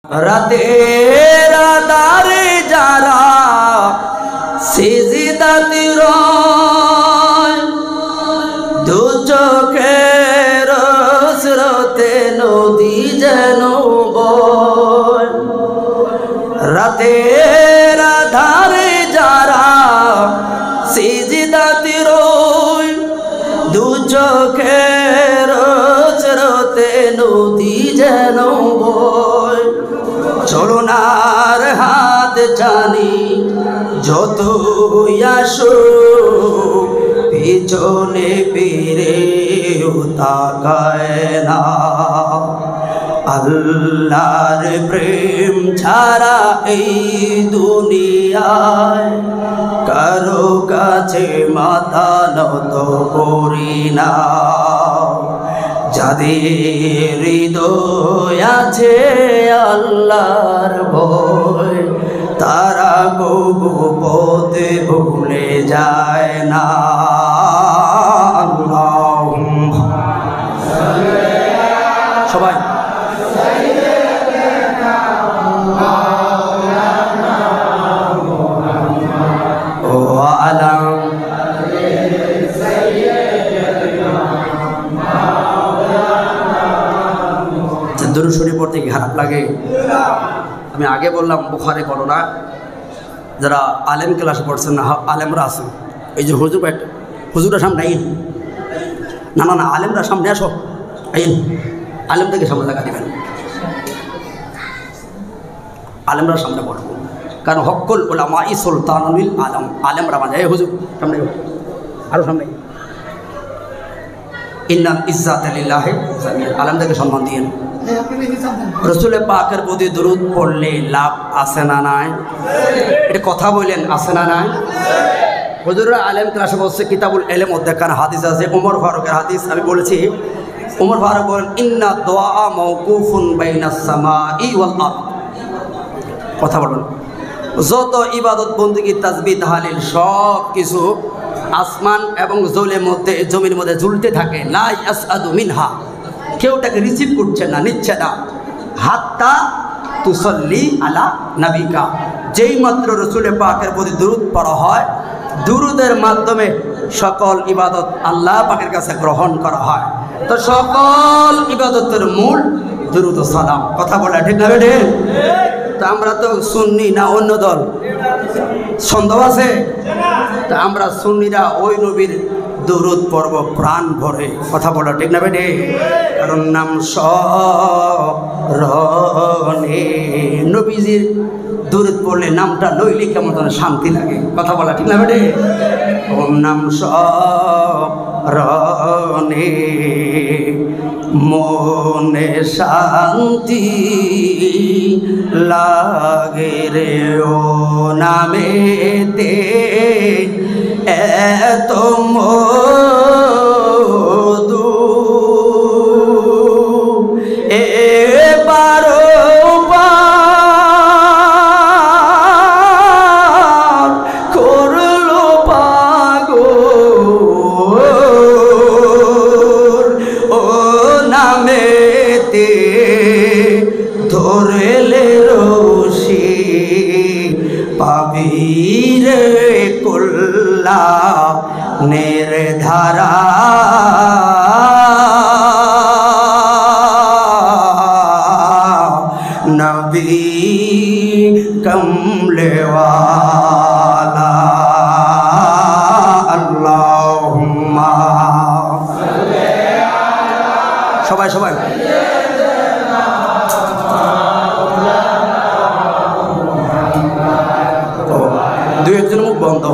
রাতের আধারে যারা সিজদাতে রয়, দু চোখের স্রোতে নদী যেন বয়। রাতের আধারে যারা সিজদাতে রয়, দু চোখের স্রোতে নদী যেন বয়। চরণার হাত জানি যত আসো, পিছনে ফিরেও তাকায় না। আল্লাহর প্রেম ছাড়া এই দুনিয়ায় কারো কাছে মাথা নত করি না। যাদের হৃদয় আছে আল্লাহর ভয়, তারা কবু পথে ভুলে যায় না। আল্লাহুম্মা সবাই ও আলাম দুরূদ শরীফ পড়তে কি খারাপ লাগে? আমি আগে বললাম বুখারী বর্ণনা, যারা আলেম ক্লাসে পড়ছেন না, আলেমরা আছেন, এই যে হুজুররা সামনে আইন, না না না আলেমরা সামনে আসো, আইন আলেম থেকে সামনে জায়গা দেবেন, আলেমরা সামনে পড়বো, কারণ হক্কুল উলামা ই সুলতানুল আলম, আলেমরা মানে এই হুজুর সামনে, আরও সামনে। ইন্নাল ইজ্জাতা লিল্লাহি জামিআন, আলেমদেরকে সম্মান দিয়েন। রসুল পাকের প্রতি দরুদ পড়লে লাভ আছে না নাই? এটা কথা বললেন, আছে না নাই? হুজুররা আলেম ক্লাসে বলছে কিতাবুল ইলম অধ্যায়খানা হাদিস আছে, ওমর ফারুকের হাদিস। আমি বলেছি ওমর ফারুক বলেন ইন্না দুআ মাওকুফুন বাইনাস সামাই ওয়াল আরদ। কথা বলুন, যত ইবাদত বন্দেগী তাসবিহ তাহলিল সব কিছু আসমান এবং জমির মধ্যে ঝুলতে থাকে। লা ইয়াসআদু মিনহা, কেউ তাকে রিসিভ করছে না, নিচ্ছে না। হাত্তা তুসল্লি আলা নাবিকা, যেই মাত্র রসুল পাকের প্রতি দুরূদ পড়া হয়, দুরূদের মাধ্যমে সকল ইবাদত আল্লাহ পাকের কাছে গ্রহণ করা হয়। তো সকল ইবাদতের মূল দুরূদ ও সালাম। কথা বলে ঠিক না বেঠে? তা আমরা তো সুন্নি না অন্য দল? সন্দেহ আছে? তা আমরা সুন্নিরা ওই নবীর দুরূদ পড়ব প্রাণ ভরে। কথা বলো ঠিক না বেটে? কারণ নাম স্মরণে, নবীজির দুরূদ পড়লে নামটা লইলে কেমন শান্তি লাগে। কথা বলা ঠিক না বেটে? ওম নাম স্মরণে মনে শান্তি লাগে রে, ও নামেতে এত মধু। এবারো পার করলো পাগল, ও নামেতে ধরলে রশি, পাবি রে কল্যাণের ধারা। নবী কমলেওয়ালা, আল্লাহুম্মা সবাই সবাই দুই একজন মুখ বন্ধ।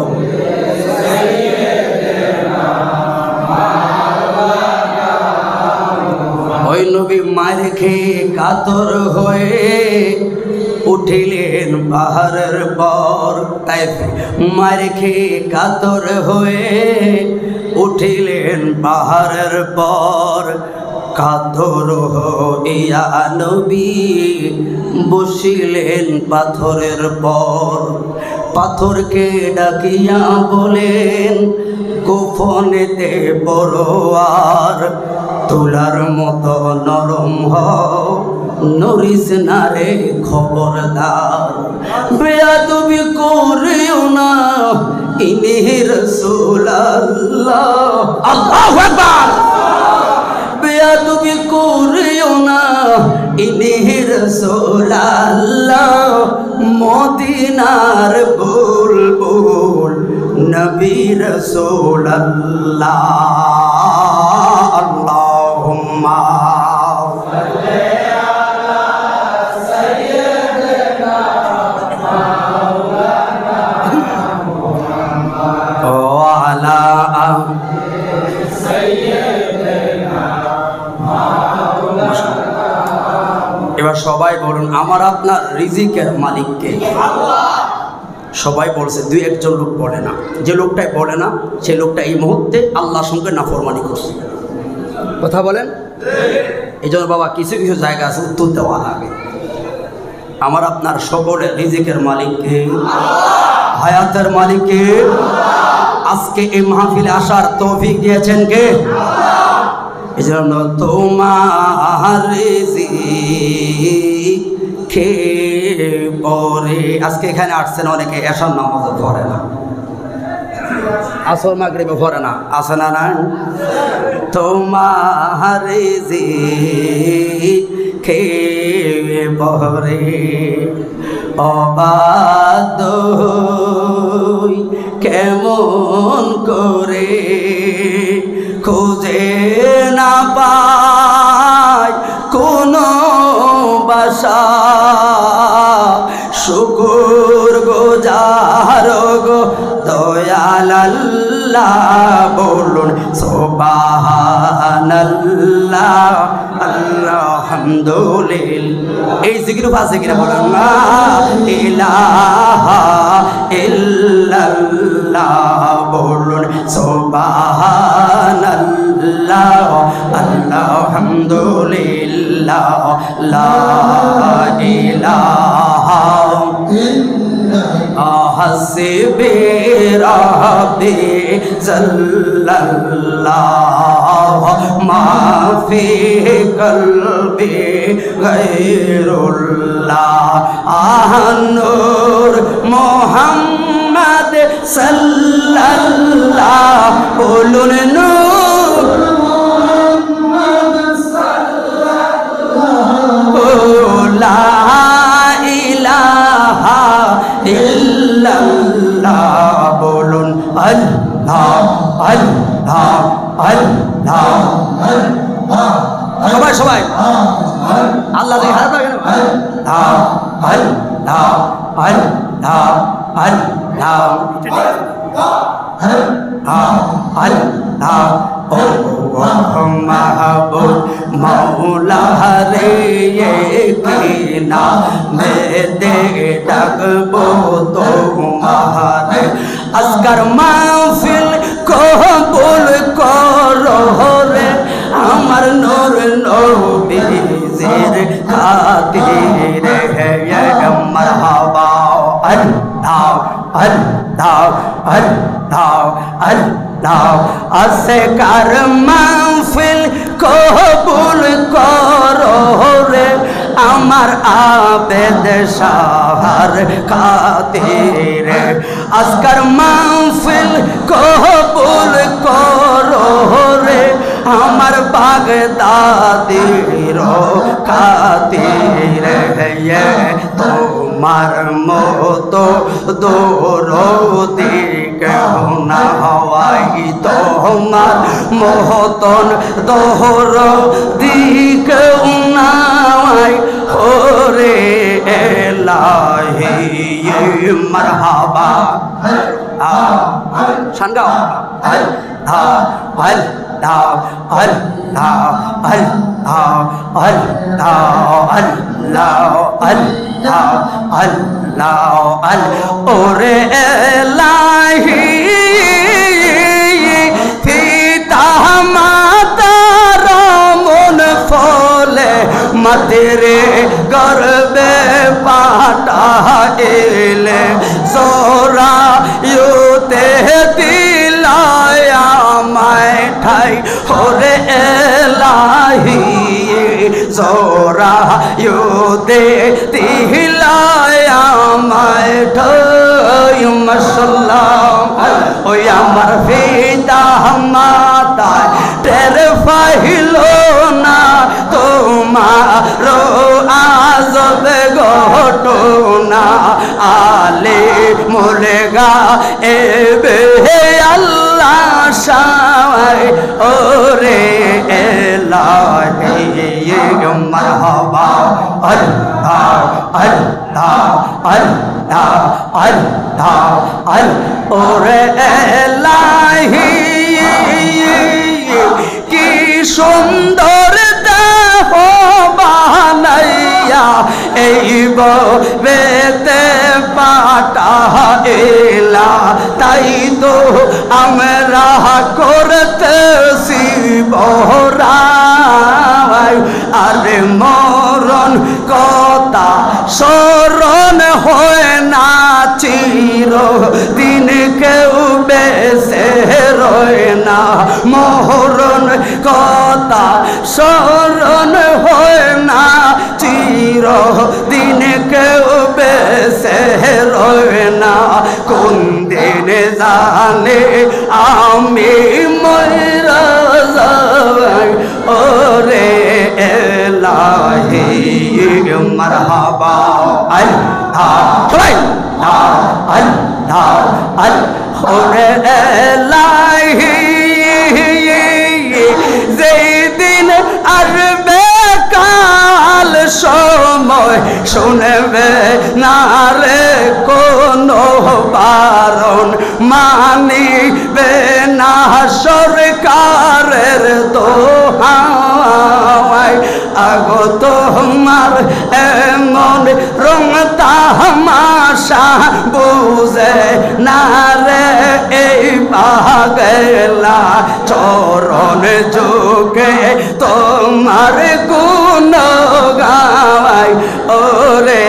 ওই নবী মায়ের খেয়ে কাতর হয়ে উঠিলেন পাহাড়ের পর। তাই মায়ের খেয়ে কাতর হয়ে উঠিলেন পাহাড়ের পর। কাতর হইয়া নবী বসিলেন পাথরের পর। পাথরকে ডাকিয়া বলেন গোপনেতে বড় আর তুলার মতো নরম হও নরিস না রে খবরদার, বেয়াদবি করিও না ইনি রাসূলুল্লাহ। আল্লাহু আকবার। বেয়াদবি করিও না ইনি রাসূলুল্লাহ, মদিনার বুলবুল নবী রাসূলুল্লাহ। আল্লাহুম্মা এবার সবাই বলুন আমার আপনার রিজিকের মালিককে। সবাই বলছে, দুই একজন লোক বলে না। যে লোকটাই বলে না সেই লোকটা এই মুহূর্তে আল্লাহর সঙ্গে নাফরমানি করছে। কথা বলেন। এই জন্য বাবা কিছু কিছু জায়গা আছে উত্তর দেওয়া লাগে। আমার আপনার সকলের রিজিকের মালিককে, হায়াতের মালিককে। আজকে এই মাহফিলে আসার তৌফিক দিয়েছেন কে? এই জন্য তোমার রিজিক খেয়ে পরে আজকে এখানে আসছেন অনেকে এশার নামাজ পড়ে না, আসর মাগরিবে পড়ে না, আছে না নাই? তোমার রিজিক খেয়ে পরে অবাধ্য কেমন করে খুঁজে না পায় কোনো বাসা, শুকুর গুজার গো দয়াল আল্লাহ, বলুন সুবহানাল্লাহ আলহামদুলিল্লাহ। এই জিকির আছে কিনা বলুন না ইলাহা ইল্লাল্লাহ, বলুন সুবহানাল্লাহ আলহামদুলিল্লাহ লা ইলাহা হাসবি রাব্বি জাল্লাল্লাহ মা ফি কলবি গায়রুল্লাহ নূর মুহাম্মদ সাল্লাল্লাহ, বলুন নূর মুহাম্মদ সাল্লাল্লাহ লা ইলাহা ইল্লাল্লাহ, বলুন আল্লাহ আল্লাহ আল্লাহ আল্লাহ। সবাই সবাই আল্লাহ দেখে হাত রাখেন। আল্লাহ আল্লাহ আল্লাহ আল্লাহ আল্লাহ ও মাহবুব মৌলা রে কিনা মে দে ডাকবো তোমারে, আজকার মাহফিল কবুল করো রে আমার নূর নবীজির খাতিরে মারহাবা। আল্লাহ আল্লাহ আল্লাহ আল্লাহ আজকার মাহফিল কবুল করো রে আমার আবেদ শাহর খাতিরে, আজকার মাহফিল কবুল করো রে আমার বাগদাদির খাতিরে, তোমার মতো দৌড়তে কেউ না হওয়াই, তোমার মহতন দৌড় দিকে নাই ওরে এলাহি মারহাবা। শানগাও আল্লাহ আল্লাহ আল্লাহ আল্লাহ আল্লাহ আল্লাহ আল্লাহ আল্লাহ ওরে এলাহি পিতা মাতার মন ফলে মাতেরে গর্বে পাঠাইলে সোরা ইউতে দিলায় আমায় ঠাই ওরে এলাহি সোরা ইউ দে তিহিলায় আমায় ঠই মাশাল্লাহ ওই আমার পিতা মাতায় টের পাইল না তোমার আজব ঘটনা আলে মুলগা এবে আল্লাহ শায় ওরে এলাহি মারহাবা আল্লাহ আল্লাহ আল্লাহ আল্লাহ আল্লাহ ওরে এলাহি কি সুন্দর দেহ বানাইয়া এই বেতে পাঠাইলা তাই তো আমরা করতেছি বহরাই আরে মরণ কথা স্মরণ হয় না চিরদিন কেউ বেঁচে রয় না মরণ কথা স্মরণ হয় না চিরদিন কেউ বেঁচে রয় না কোন দিন জানে আমি মইরা যাই ওরে এলাহি মারহাবা আল্লাহ আল্লাহ আল্লাহ ওরে এলাহি যেদিন আসবে কাল সময় শুনবে না রে কোনো বারণ মানিবে না সরকারের দোহাই আগো তোমার এমন রং তামাশা বুঝে না রে এই পাগলা চরণ যুগে তোমার গুণ গাওয়াই ওরে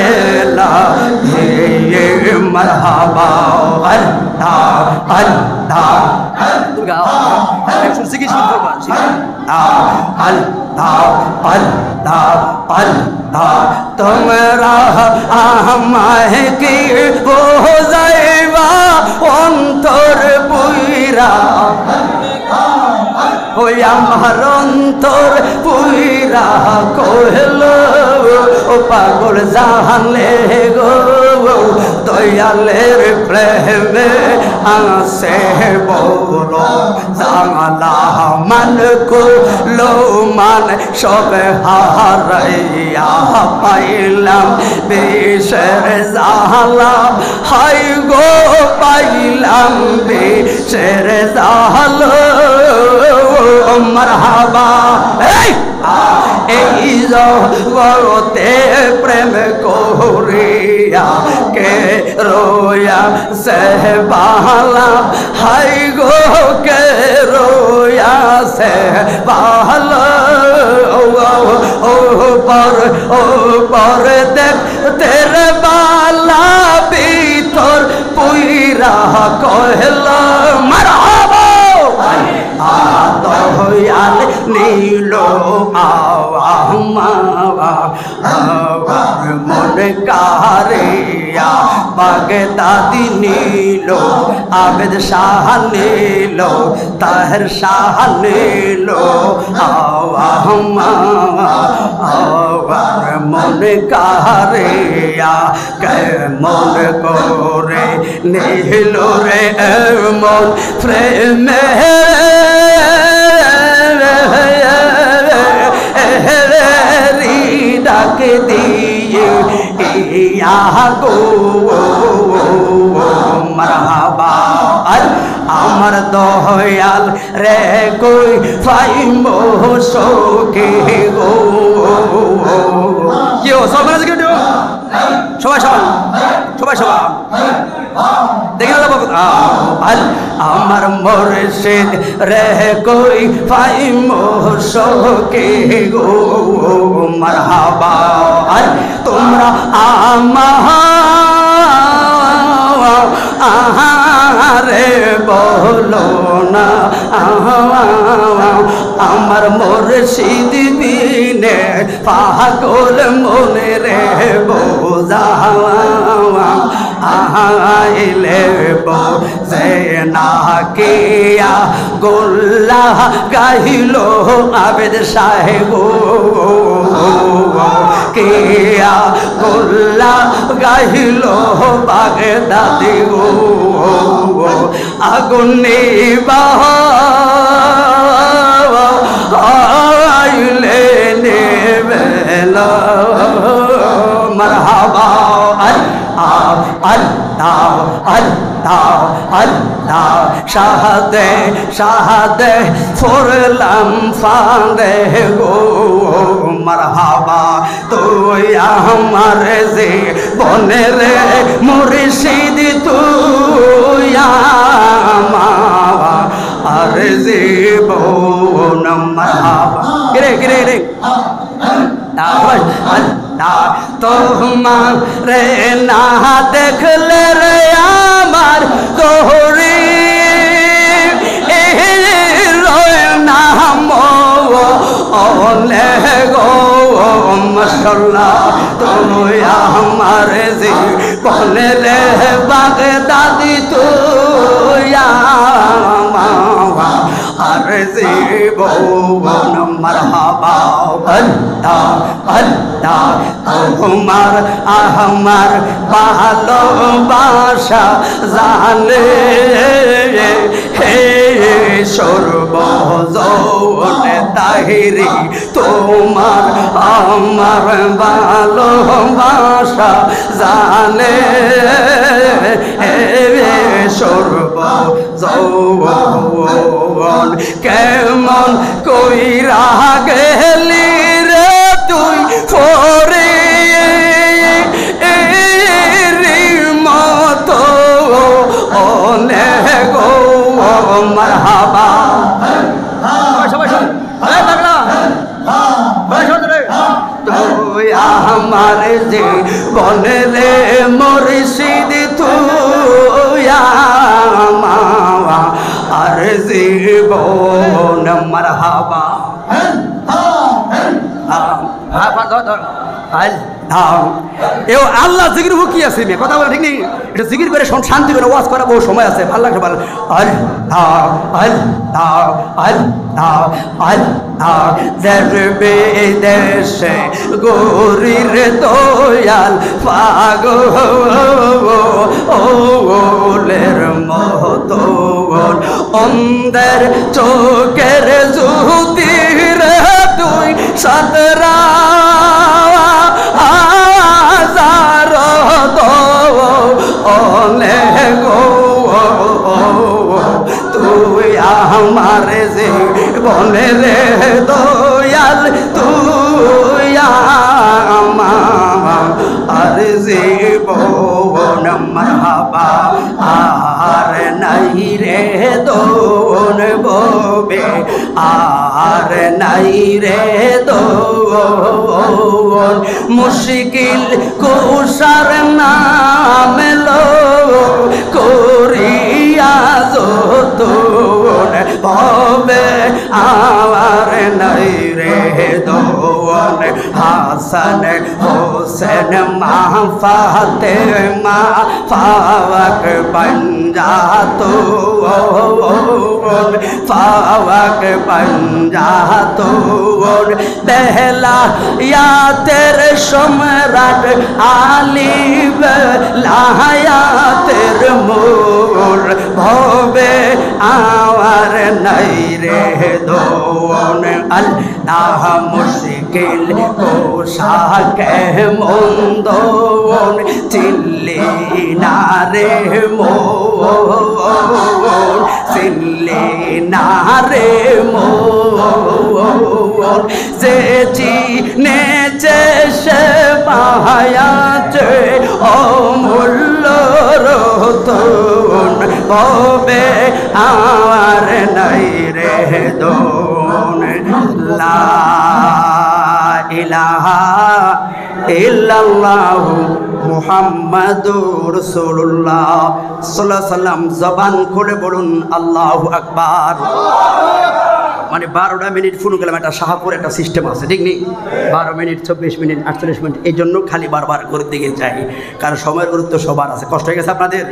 এলাহি মারহাবা আল্লাহ আল্লাহ তোমরা আমায় কি বোঝাইবা অন্তর পুইরা ওই আমার অন্তর পুইরা কইল ও পাগল জানলে গো দয়ালের প্রেমে আসে বড় জালা মান কো মান সব হারাইয়া পাইলাম বেশের জালা হাই গো পাইলাম বেশের জালা মারহাবা এই জগতে প্রেম করিয়া কে রোয়া সে বালা হাই গো কে রোয়া সে বালা ও পর দেখ তেরে বালা ভিতর পুইরা কহেল মারহাবা দয়াল নীল আওয়ার মন কারিয়া বাগদাদি নীল আবেদ শাহ নীল তাহের শাহ নীল আওয়ার মন কারিয়া কেমন করে নীল রে মন প্রেমে ডাক দিয়ে ইয়া গো মারহাবা আমার দয়াল রে কই ফাইম শোকে গো কেউ সব আছে কেউ সবাই সবাই সবাই সবাই দেখে আমার মুর্শিদ রে কই ফাইম শোকে গো মারহাবা তোমরা আহারে বলো না আমার মুর্শিদ বিনে পাগল মনে রে বোঝাওয়া আইলে বোঝে না কিয়া গোল্লা গাইল আবেদ সাহেব কিয়া গোল্লা গাইল বাগদাদি গো আগুন নিবাহ আইলে নেবেলা মারহাবা আল্লাহ আল্লাহ আল্লাহ শাহাদে শাহাদে ফুরলাম ফাঁদে গো মারহাবা তুই আমার যে বনের মুর্শিদ তুই আমার আর জীবন মারহাবা গিরে গিরে রে তোমার রে না দেখলে রে আমার গহরি নাম অলে গো মশাল্লাহ তুমি আমার জীবনে রে বাগদাদি তুই আর জীবন মারহাবা আল্লাহ আল্লাহ তোমার আমার ভালোবাসা জানে হে সর্বজন তাহিরি তোমার আমার ভালোবাসা জানে হে সর্বজন কেমন কইরা গেলি রে তুই ফরে মতো অনেক মারহাবা তুই আমার যে বনলে মুর্শিদ তুই আর জীবন মারহাবা আল্লাহ জিকির কি আছে কথা বলা ঠিক নেই এটা জিকির করে শান্তি করে ওয়াজ করা বহু সময় আছে ভালো লাগছে ভালো দেশে গরির দয়াল পাগলের মতো অন্ধের চোখের জ্যোতি রে তুই সতরা তুই আমার যে বনে রে দয়াল তুই আর জীবন মারহাবা আর নাই রে দোন ববে আর নাই রে দোন মুশকিল কুশার নাম লো করিয়া যতন ববে আর নাই রে দোন হাসান হোসেন মা ফাতেমা ফাওয়াক पंजातो फावक पंजातो पहला या तेरे सम्राट आली लाया तेरे मोर भोबे आवर नहीं रे दोन अल्लाह मुश्किल को शाके मुंदोन चिल्ली नारे मोन चिल्ली नारे मोन से चीने से पाया चे ओ मुल्लो रोतोन भोबे आवर नहीं रे दोन ला इलाहा इल्लल्लाहु मुहम्मदुर रसूलुल्लाह सल्लल्लाहु अलैहि वसल्लम जबान खुले बोलुन अल्लाहु আকবার। মানে 12টা মিনিট ফোন গেলাম, একটা শাহাপুর একটা সিস্টেম আছে, ঠিক নেই? 12 মিনিট, 24 মিনিট, 48 মিনিট, এই জন্য খালি বারবার করে দিকে যাই, কারণ সময়ের গুরুত্ব সবার আছে। কষ্ট হয়ে গেছে আপনাদের?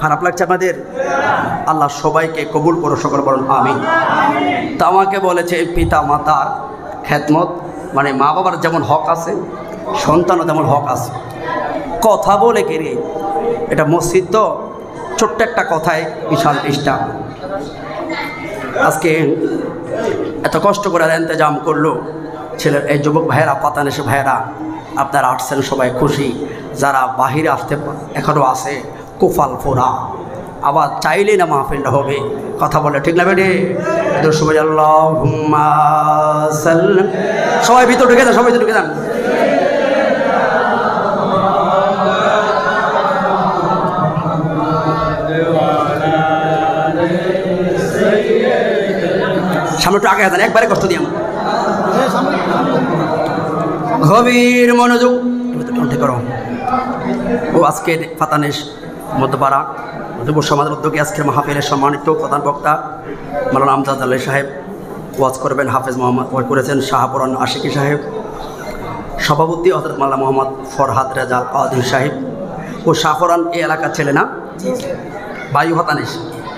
খারাপ লাগছে আপনাদের? আল্লাহ সবাইকে কবুল করো, সকল বলুন আমিন। তা আমাকে বলেছে পিতা মাতার খেদমত, মানে মা বাবার যেমন হক আছে, সন্তানও তেমন হক আছে। কথা বলে কেড়ে, এটা মসজিদ তো, ছোট্ট একটা কথায় বিশাল ডিস্টার্ব। আজকে এত কষ্ট করে ইন্তজাম করলো ছেলের এই যুবক ভাইয়েরা, পাতানেশে ভাইয়েরা, আপনারা আসছেন, সবাই খুশি। যারা বাহিরে আসতে এখনও আছে, কোফাল ফোরা, আবার চাইলেই না মাহফিলটা হবে। কথা বলে ঠিক না বেটে? সবাই ভিতর ঢুকে যান, সবাই ঢুকে যান। সামনে একটু আগে যান, একবারে কষ্ট দিয়ে গভীর মনোযোগ করো। ও আজকে পাতানেশ মধ্যপাড়া যুব সমাজের উদ্যোগে আজকের মাহফিলের সম্মানিত প্রধান বক্তা মাওলানা আমজাদ আলী সাহেব ওয়াজ করবেন। হাফেজ মোহাম্মদ করেছেন শাহপুরান আশিকি সাহেব, সভাপতি হযরত মাওলানা মোহাম্মদ ফরহাদ রেজা কাদির সাহেব। ও শাহপুরান এই এলাকার ছেলে না, বায়ু পাতানেশ,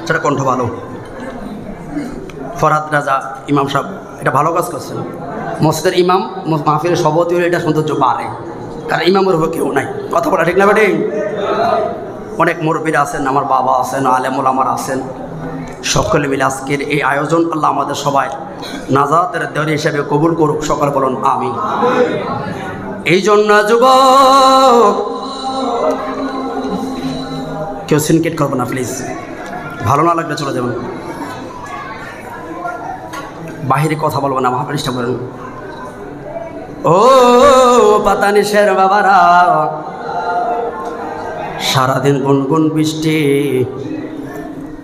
সেটা কণ্ঠ ভালো। ফরহাদ রাজা ইমাম সাহেব এটা ভালো কাজ করছেন। মসজিদের ইমাম, মাহফিলের সভাপতি হলে এটা সৌন্দর্য বাড়ে, কারণ ইমামের উপর কেউ নাই। কথা বলা ঠিক না বেটে? অনেক মুরব্বীরা আছেন, আমার বাবা আছেন, আলেমুল আমার আছেন, সকলে মিলে আজকের এই আয়োজন আল্লাহ আমাদের সবাই নাজাতের দড়ি হিসেবে কবুল করুক, সকল বলুন আমিন। এই জন্য যুবক কেউ সিনকেট করবো না প্লিজ, ভালো না লাগলে চলে যাবেন, বাহিরে কথা বলবো না, মহাপ্রতিষ্ঠা করেন। ও পাতানিশের বাবারা, সারাদিন গুনগুন বৃষ্টি,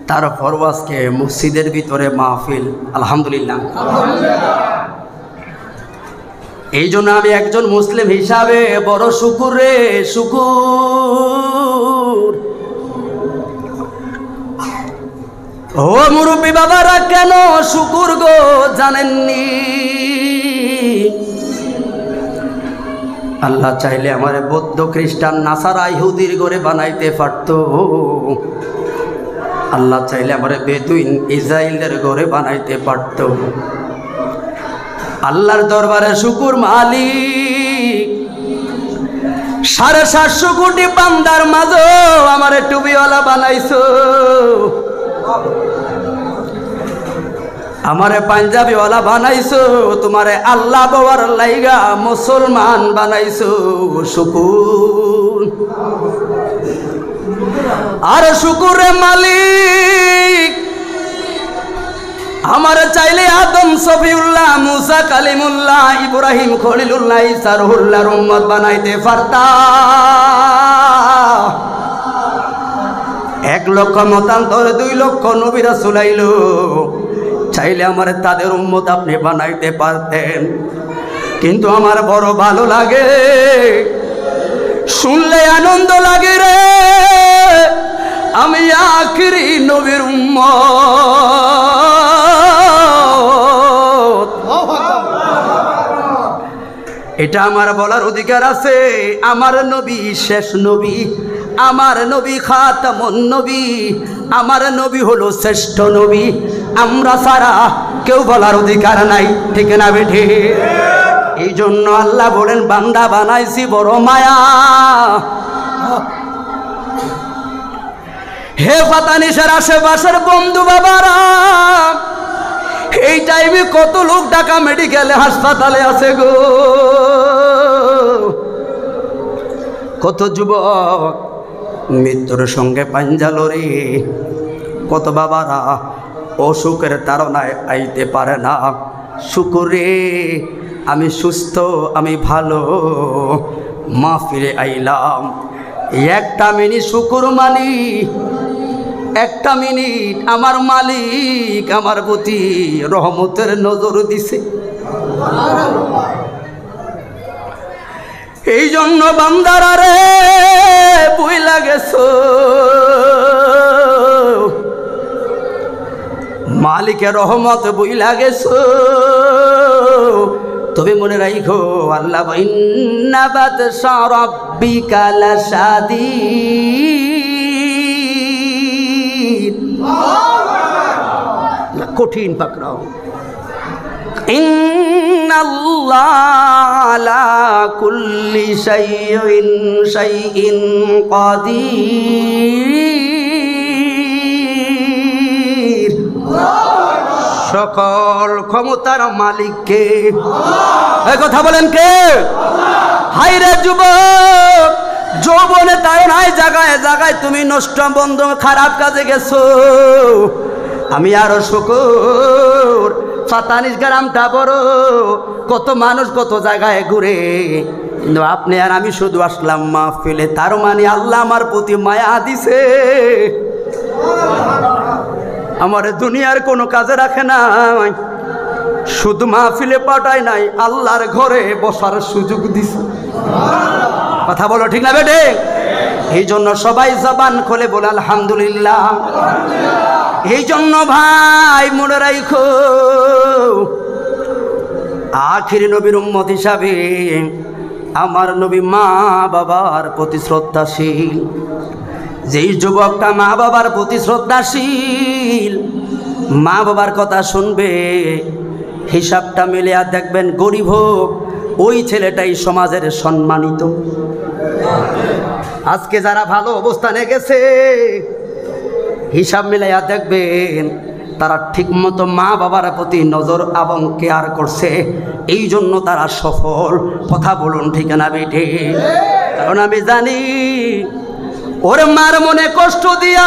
তারপর আজকে মসজিদের ভিতরে মাহফিল, আলহামদুলিল্লাহ। এই জন্য আমি একজন মুসলিম হিসাবে বড় শুকুর রে শুকুর। ও মুরব্বী বাবারা, কেন শুকুর গো জানেননি? আল্লাহ চাইলে আমার বৌদ্ধ খ্রিস্টান নাসারা ইহুদির ঘরে বানাইতে পারত। আল্লাহ চাইলে আমার বেদুইন ইসরায়েলের ঘরে বানাইতে পারত। আল্লাহর দরবারে শুকুর মালিক, 750 কোটি বান্দার মাঝে আমার টুবিওয়ালা বানাইছো, আমারে পাঞ্জাবিওয়ালা বানাইছো, তোমারে আল্লাহ বাবার লাইগা মুসলমান বানাইছো। শুকুর আর শুকুরে মালিক, আমারে চাইলে আদম সফিউল্লাহ, মুসা কালিমুল্লাহ, ইব্রাহিম খলিলুল্লাহ, ঈসা রুহুল্লাহর উম্মত বানাইতে পারতা। 1 লক্ষ মতান্তর 2 লক্ষ নবী রাসূল আইলো, চাইলে আমার তাদের উম্মত আপনি বানাইতে পারতেন। কিন্তু আমার বড় ভালো লাগে, শুনলে আনন্দ লাগে রে, আমি আখিরি নবীর উম্মত। এটা আমার বলার অধিকার আছে। আমার নবী শেষ নবী, আমার নবী খাতামুন নবী, আমার নবী হলো শ্রেষ্ঠ নবী। আমরা ছাড়া কেউ বলার অধিকার নাই, ঠিক না বেঠে? এই জন্য আল্লাহ বলেন, বান্দা বানাইছি বড় মায়া। হে পাতানিশের আশেপাশের বন্ধু বাবারা, এই টাইমে কত লোক ঢাকা মেডিকেলে হাসপাতালে আছে গো, কত যুবক মৃত্যুর সঙ্গে পাঞ্জালরে, কত বাবারা অসুখের তাড়নায় আইতে পারে না। শুকুরে আমি সুস্থ, আমি ভালো, মাহফিলে আইলাম। 1টা মিনিট শুকুর মানি, 1টা মিনিট আমার মালিক আমার প্রতি রহমতের নজর দিছে। এই জন্য বান্দারা রে বুইলা গেছো, মালিক মালিকের রহমত বইলা গেছো, তবে মনে রাখো আল্লাহ ইন্না বাতশা রাব্বিকা লাশাদীদ, কঠিন পাকড়াও। ইন্নাল্লাহ আলা কুল্লি শাইইন কাদির, সকল ক্ষমতার মালিককে। এই কথা বলেন কে? হায়রে যুবক, যৌবনে তাই নাই, জায়গায় জায়গায় তুমি নষ্ট বন্ধ খারাপ কাজে গেছো। আমি আরো শুকর ৪৭ গ্রামটা বড়, কত মানুষ কত জায়গায় ঘুরে, কিন্তু আপনি আর আমি শুধু আসলাম মাহফিলে। তার মানে আল্লাহ আমার প্রতি মায়া দিছে, আমার দুনিয়ার কোনো কাজে রাখে নাই, শুধু মাহফিলে পাঠায় নাই, আল্লাহর ঘরে বসার সুযোগ দিছে। কথা বলো ঠিক না বেটে? এই জন্য সবাই জবান খুলে বলে আলহামদুলিল্লাহ। এই জন্য ভাই মনে রাখো, আখির নবীর উম্মত হিসাবে আমার নবী মা বাবার প্রতি শ্রদ্ধাশীল। যেই যুবকটা মা বাবার প্রতি শ্রদ্ধাশীল, মা বাবার কথা শুনবে, হিসাবটা মিলে আর দেখবেন গরিব হোক, ওই ছেলেটাই সমাজের সম্মানিত। আজকে যারা ভালো অবস্থানে গেছে, হিসাব মিলাইয়া দেখবেন তারা ঠিকমতো মা বাবার প্রতি নজর এবং কেয়ার করছে, এই জন্য তারা সফল। কথা বলুন ঠিক না বেটে? কারণ আমি জানি ওর মার মনে কষ্ট দিয়া,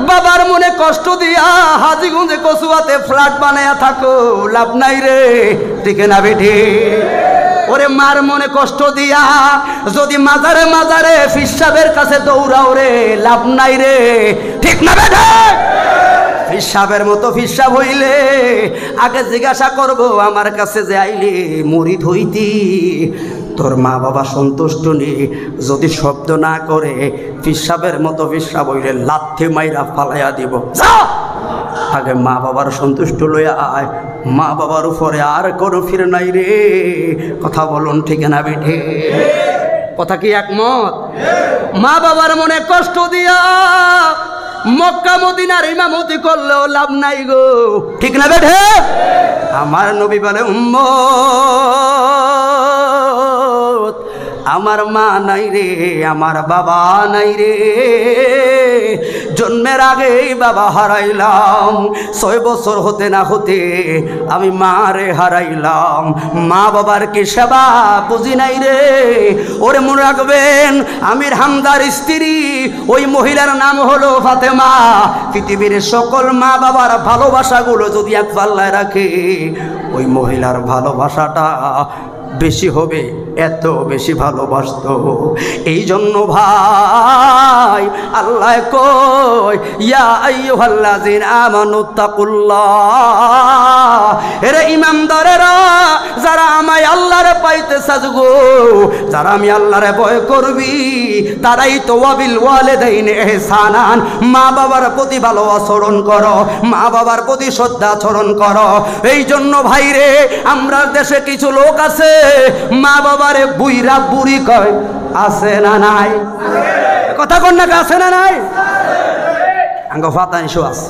বাবার মনে কষ্ট দিয়া হাজিগঞ্জে কচুয়াতে ফ্ল্যাট বানায়া থাকো, লাভ নাই রে, ঠিক না বেটে? ওরে মার মনে কষ্ট দিয়া যদি মাজারে মাজারে ফিসাবের কাছে দৌড়াও রে, লাভ নাই রে, ঠিক না বেটে? ফিসাবের মতো ফিসাব হইলে আগে জিজ্ঞাসা করব, আমার কাছে যে আইলে মুড়ি ধইতি, তোর মা বাবা সন্তুষ্ট নেই, যদি শব্দ না করে ফিসাবের মতো ফিসাব হইলে লাথি মাইরা ফালাইয়া দিব। আগে মা বাবার সন্তুষ্ট লইয়া আয়, মা বাবার উপরে আর কোনো ফির নাই রে। কথা বলুন ঠিক না বেঠে? কথা কি একমত? মা বাবার মনে কষ্ট দিয়া মক্কা মদিনার ইমামতি করলেও লাভ নাই গো, ঠিক না বেঠে? আমার নবী বলে উম্মত, আমার মা নাই রে, আমার বাবা নাই রে, জন্মের আগেই বাবা হারাইলাম, ৬ বছর হতে না হতে আমি মারে হারাইলাম, মা বাবার কি সেবা বুঝি নাই রে। ওরে মনে রাখবেন, আমির হামদার স্ত্রী ওই মহিলার নাম হলো ফাতেমা। পৃথিবীর সকল মা বাবার ভালোবাসাগুলো যদি এক পাল্লায় রাখে, ওই মহিলার ভালোবাসাটা বেশি হবে, এত বেশি ভালোবাসত। এই জন্য ভাই আল্লাহ কয়, ইয়া আইয়ুহাল্লাযিনা আমানুত্তাকুল্লাহ, এরে ইমানদারেরা, যারা আমায় আল্লাহরে পাইতে সাজগো, যারা আমি আল্লাহরে ভয় করবি, তারাই তো ওয়াবিল ওয়ালিদাইনি ইহসানান, মা বাবার প্রতি ভালো আচরণ করো, মা বাবার প্রতি শ্রদ্ধা আচরণ করো। এই জন্য ভাইরে, আমরা দেশে কিছু লোক আছে মা বাবারে বুইরা বুড়ি কয়, আছে না নাই? কথা কন না, আছে না নাই? আঙ্গ ফাতাংশ আছে,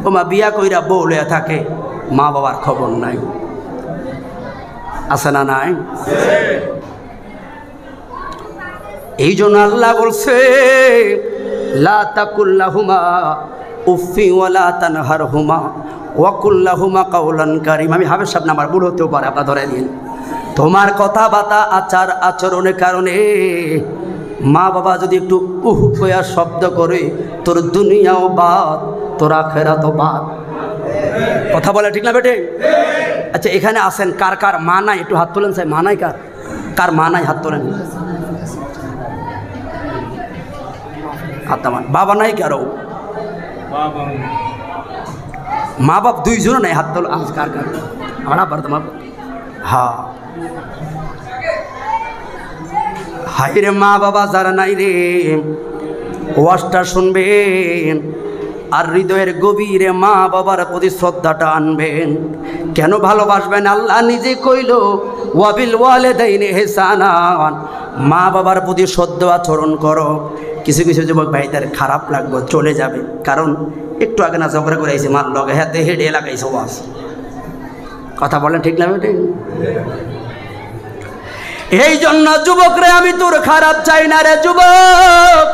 ও মা বিয়া কইরা বউ লইয়া থাকে, মা বাবার খবর নাই, আছে না নাই? এই জন্য আল্লাহ বলছে, লা তাকুল্লাহুমা উফি ওয়ালা তানহারহুমা ওয়াকুল্লাহুমা কাওলান কারীম। আমি হাফেজ সাহেব, আমার ভুল হতেও পারে, আপনার ধরে দিন। তোমার কথাবার্তা আচার আচরণের কারণে মা বাবা যদি একটু উহ কয়া শব্দ করে, তোর দুনিয়াও বাদ, তোর আখিরাতও বাদ। কথা বলে ঠিক না বেটে? আচ্ছা, এখানে আসেন, কার কার মা নাই একটু হাত তোলেন। স্যার মা নাই কার? কার মা নাই হাত তোলেন। হাত নামান। বাবা নাই কারো? মা বাপ দুইজনও নাই, হাত তোল। কার কার? আমার আবার তোমার? হ্যাঁ, হাই রে মা বাবা যারা নাই রে, ওয়াজটা শুনবেন, আর হৃদয়ের গভীরে মা বাবার প্রতি শ্রদ্ধাটা আনবেন। কেন ভালোবাসবেন? আল্লাহ নিজে কইল ওয়াবিল ওয়ালিদাইনি ইহসানান, মা বাবার প্রতি শ্রদ্ধা আচরণ করো। কিছু কিছু যুবক ভাইদের খারাপ লাগবে, চলে যাবে, কারণ একটু আগে না ঝগড়া করে আইসি মার লগে হাতে হেডে লাগাইছে ওয়াজ। কথা বলেন ঠিক না ঠিক? এই জন্য যুবকরে আমি তোর খারাপ চাই না রে যুবক।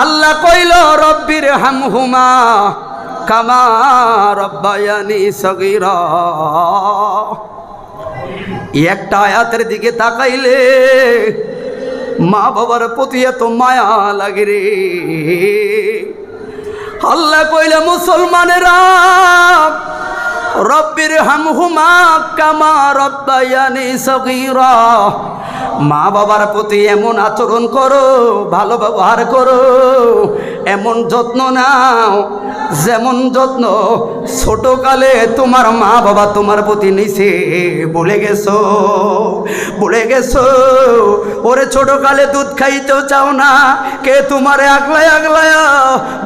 আল্লাহ কইল রব্বির হামহুমা কামা রব্বায়ানি সগীরা। একটা আয়াতের দিকে তাকাইলে মা বাবার প্রতি এত মায়া লাগে রে। আল্লাহ কইলে মুসলমানেরা রব্বির হামহুমা কামা রব্বায়ানি সগীরা, মা বাবার প্রতি এমন আচরণ করো, ভালো ব্যবহার করো, এমন যত্ন নাও যেমন যত্ন ছোটকালে তোমার মা বাবা তোমার প্রতি নিছে। বলে গেছো, বলে গেছো ওরে ছোটকালে দুধ খাইতেও চাও না, কে তোমারে আগলায় আগলায়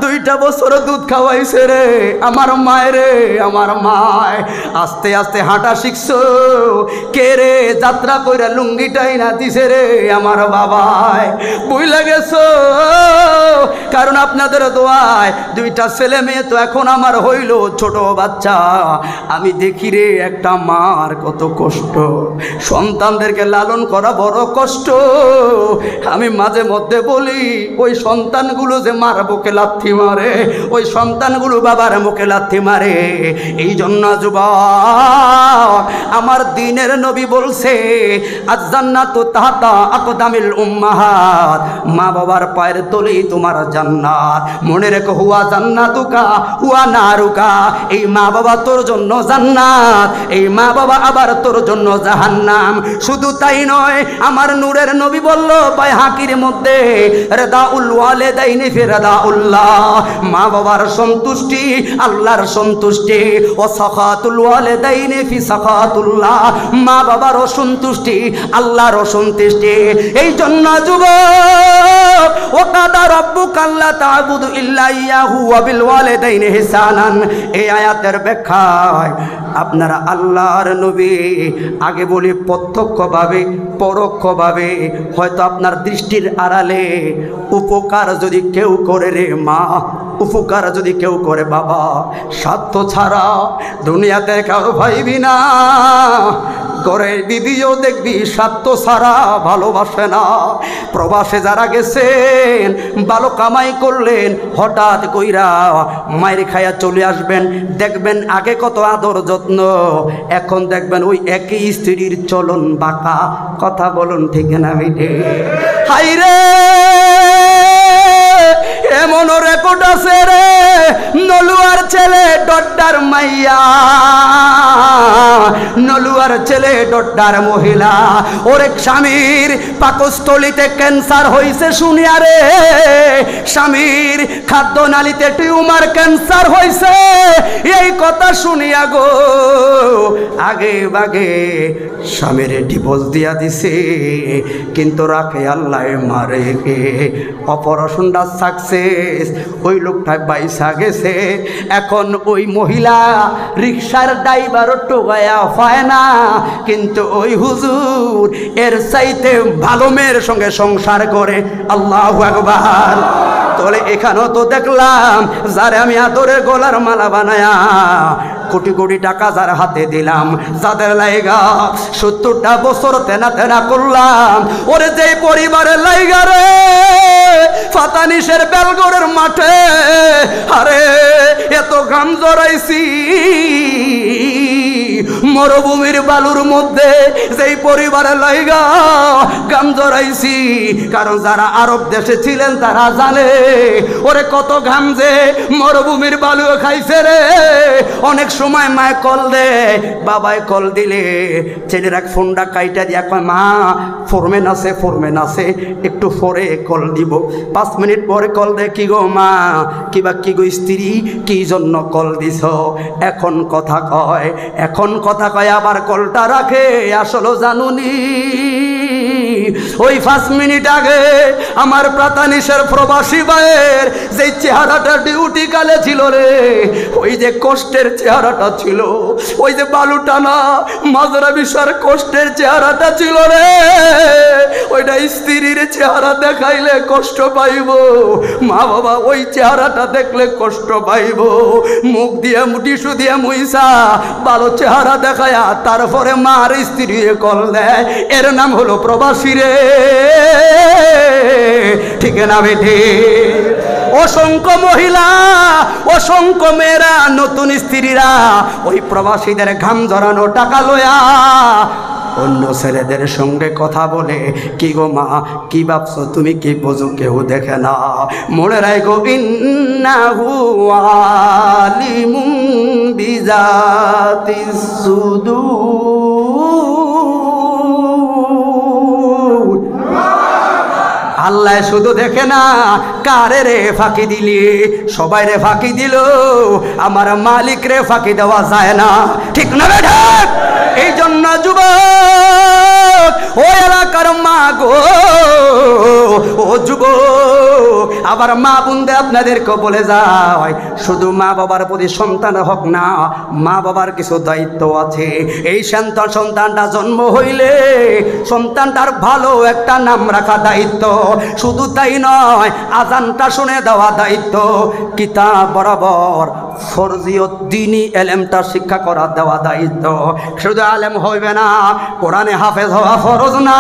2টা বছর দুধ খাওয়াইছে রে আমার মায়ের রে, আমার মায়। আস্তে আস্তে হাঁটা শিখছো, কে রে যাত্রা কইরা লুঙ্গিটাই না দিছে রে আমার বাবায়। বুঝলে গেছো, কারণ আপনাদের দোয়ায় 2টা ছেলে মেয়ে তো এখন আমার হইল ছোট বাচ্চা। আমি দেখি রে একটা মার কত কষ্ট, সন্তানদেরকে লালন করা বড় কষ্ট। আমি মাঝে মধ্যে বলি ওই সন্তানগুলো যে মার বুকে লাথি মারে, ওই সন্তানগুলো বাবার মুখে লাথি মারে। এই জন্য যুবক আমার দ্বীনের নবী বলছে আজ জান্নাতু তাহতা আকদামিল উম্মাহাত, মা বাবার পায়ের তলেই তোমার জান্নাত। মনে রেখো হুয়া জান্নাতুকা হুয়া নারুকা, এই মা বাবা তোর জন্য জান্নাত, এই মা বাবা আবার তোর জন্য জাহান্নাম। শুধু তাই নয়, আমার নূরের নবী বলল বাইহাকির মধ্যে রিদাউল ওয়ালিদাইনি ফি রিদাউল্লাহ, মা বাবার সন্তুষ্টি আল্লাহর সন্তুষ্টি, ও সাখাতুল ওয়ালিদাইনি ফি সাখাতুল্লাহ, মা বাবার অসন্তুষ্টি আল্লাহর অসন্তুষ্টি। এই জন্য যুবক ওয়াকাদা রাব্বুকা আল্লা তা'বুদু ইল্লা ইয়াহু ওয়া বিল ওয়ালিদাইনি ইহসানান, এই আয়াতের ব্যাখ্যায় আপনারা আল্লাহর নবী আগে বলি প্রত্যক্ষভাবে পরোক্ষভাবে হয়তো আপনার দৃষ্টির আড়ালে উপকার যদি কেউ করে রে মা, উপকার যদি কেউ করে বাবা, স্বার্থ ছাড়া দুনিয়াতে কারো ভাইবি না। ঘরে দিদিও দেখবি স্বার্থ ছাড়া ভালোবাসে না। প্রবাসে যারা গেছেন ভালো কামাই করলেন, হঠাৎ কইরা মায়ের খায়া চলে আসবেন, দেখবেন আগে কত আদর যত্ন, এখন দেখবেন ওই একই স্ত্রীর চলন বাঁকা। কথা বলুন ঠিক না মিঠে? হাই রে এমন রেকর্ড আছে রে, নলুয়ার ছেলে ডড্ডার মাইয়া, নলুয়ার ছেলে ডড্ডার মহিলা, ওর এক স্বামীর পাকস্থলিতে ক্যান্সার হয়েছে শুনিয়া রে, স্বামীর খাদ্যনালীতে টিউমার ক্যান্সার হয়েছে, এই কথা শুনিয়া গো আগে বাগে স্বামীর ডিভোর্স দিয়া দিছে, কিন্তু রাখে আল্লাহ মারে কে। অপারেশনটা সাকসেস, ওই লোকটা বাইসা গেছে। এখন ওই মহিলা রিক্সার ড্রাইভারও টোকায়া পায় না, কিন্তু ওই হুজুর এর চাইতে ভালো মেয়ের সঙ্গে সংসার করে। আল্লাহু আকবার। তাহলে এখানেও তো দেখলাম যারে আমি আদরের গলার মালা বানায়া কোটি কোটি টাকা যার হাতে দিলাম, যাদের লাইগা 70টা বছর তেনা তেনা করলাম, ওরে যে পরিবারের লাইগা রে ফাতানিশের বেলগড়ের মাঠে আরে এত ঘাম জড়াইছি, মরুভূমির বালুর মধ্যে যেই পরিবারের লাইগা ঘাম জড়াইছি, কারণ যারা আরব দেশে ছিলেন তারা জানে ওরে কত ঘাম যে মরুভূমির বালু খাইছে রে। অনেক সময় মায় কল দে, বাবায় কল দিলে ছেলেরা ফোনটা কাইটা দিয়া কয় মা ফোরম্যান আছে, ফোরম্যান আছে, একটু পরে কল দিব। 5 মিনিট পরে কল দে, কি গো মা, কিবা কি গো স্ত্রী, কি জন্য কল দিছ? এখন কথা কয়, এখন কথা কথা কয় আবার কলটা রাখে। আসলে জানুনি ওই 5 মিনিট আগে আমার প্রাতানিশের প্রবাসী ভাইয়ের যে চেহারাটা ডিউটি কালে ছিল রে, ওই যে কষ্টের চেহারাটা ছিল, ওই যে বালুটানা মাজরা বিষয়ের কষ্টের চেহারাটা ছিল রে, ওইটা স্ত্রীর চেহারা দেখাইলে কষ্ট পাইব, মা বাবা ওই চেহারাটা দেখলে কষ্ট পাইব। মুখ দিয়ে টিস্যু দিয়ে মুইসা ভালো চেহারা দেখায়া তারপরে মার স্ত্রী কল দেয়, এর নাম হলো প্রবাসী রে, ঠিক না বেঠে? অসংখ্য মহিলা, অসংখ্য মেয়েরা, নতুন স্ত্রীরা ওই প্রবাসীদের ঘাম ঝরানো টাকা লয়া অন্য ছেলেদের সঙ্গে কথা বলে, কি গো মা কি ভাবছো তুমি, কি বোঝো, কেউ দেখে না। মনে রাখো ইন্নাহু আলিমুম বিজাতিস সুদূর। আল্লাহ শুধু দেখে না কারে রে ফাঁকি দিলি, সবাই রে ফাঁকি দিল, আমার মালিক রে ফাঁকি দেওয়া যায় না, ঠিক না বেটা? এই জন্য যুবক, ও এলাকার মা গো, ও যুবক, আবার মা বোনদের আপনাদেরকে বলে যায়, শুধু মা বাবার প্রতি সন্তান হোক না, মা বাবার কিছু দায়িত্ব আছে। এই সন্তানটা জন্ম হইলে সন্তানটার ভালো একটা নাম রাখা দায়িত্ব, শুধু তাই নয় আজানটা শুনে দেওয়া দায়িত্ব, কিতাব বরাবর ফরজিয়ত দ্বীনি এলেমটা শিক্ষা করা দেওয়া দায়িত্ব। শুধু আলেম হইবে না, কোরআনে হাফেজ হওয়া ফরজ না,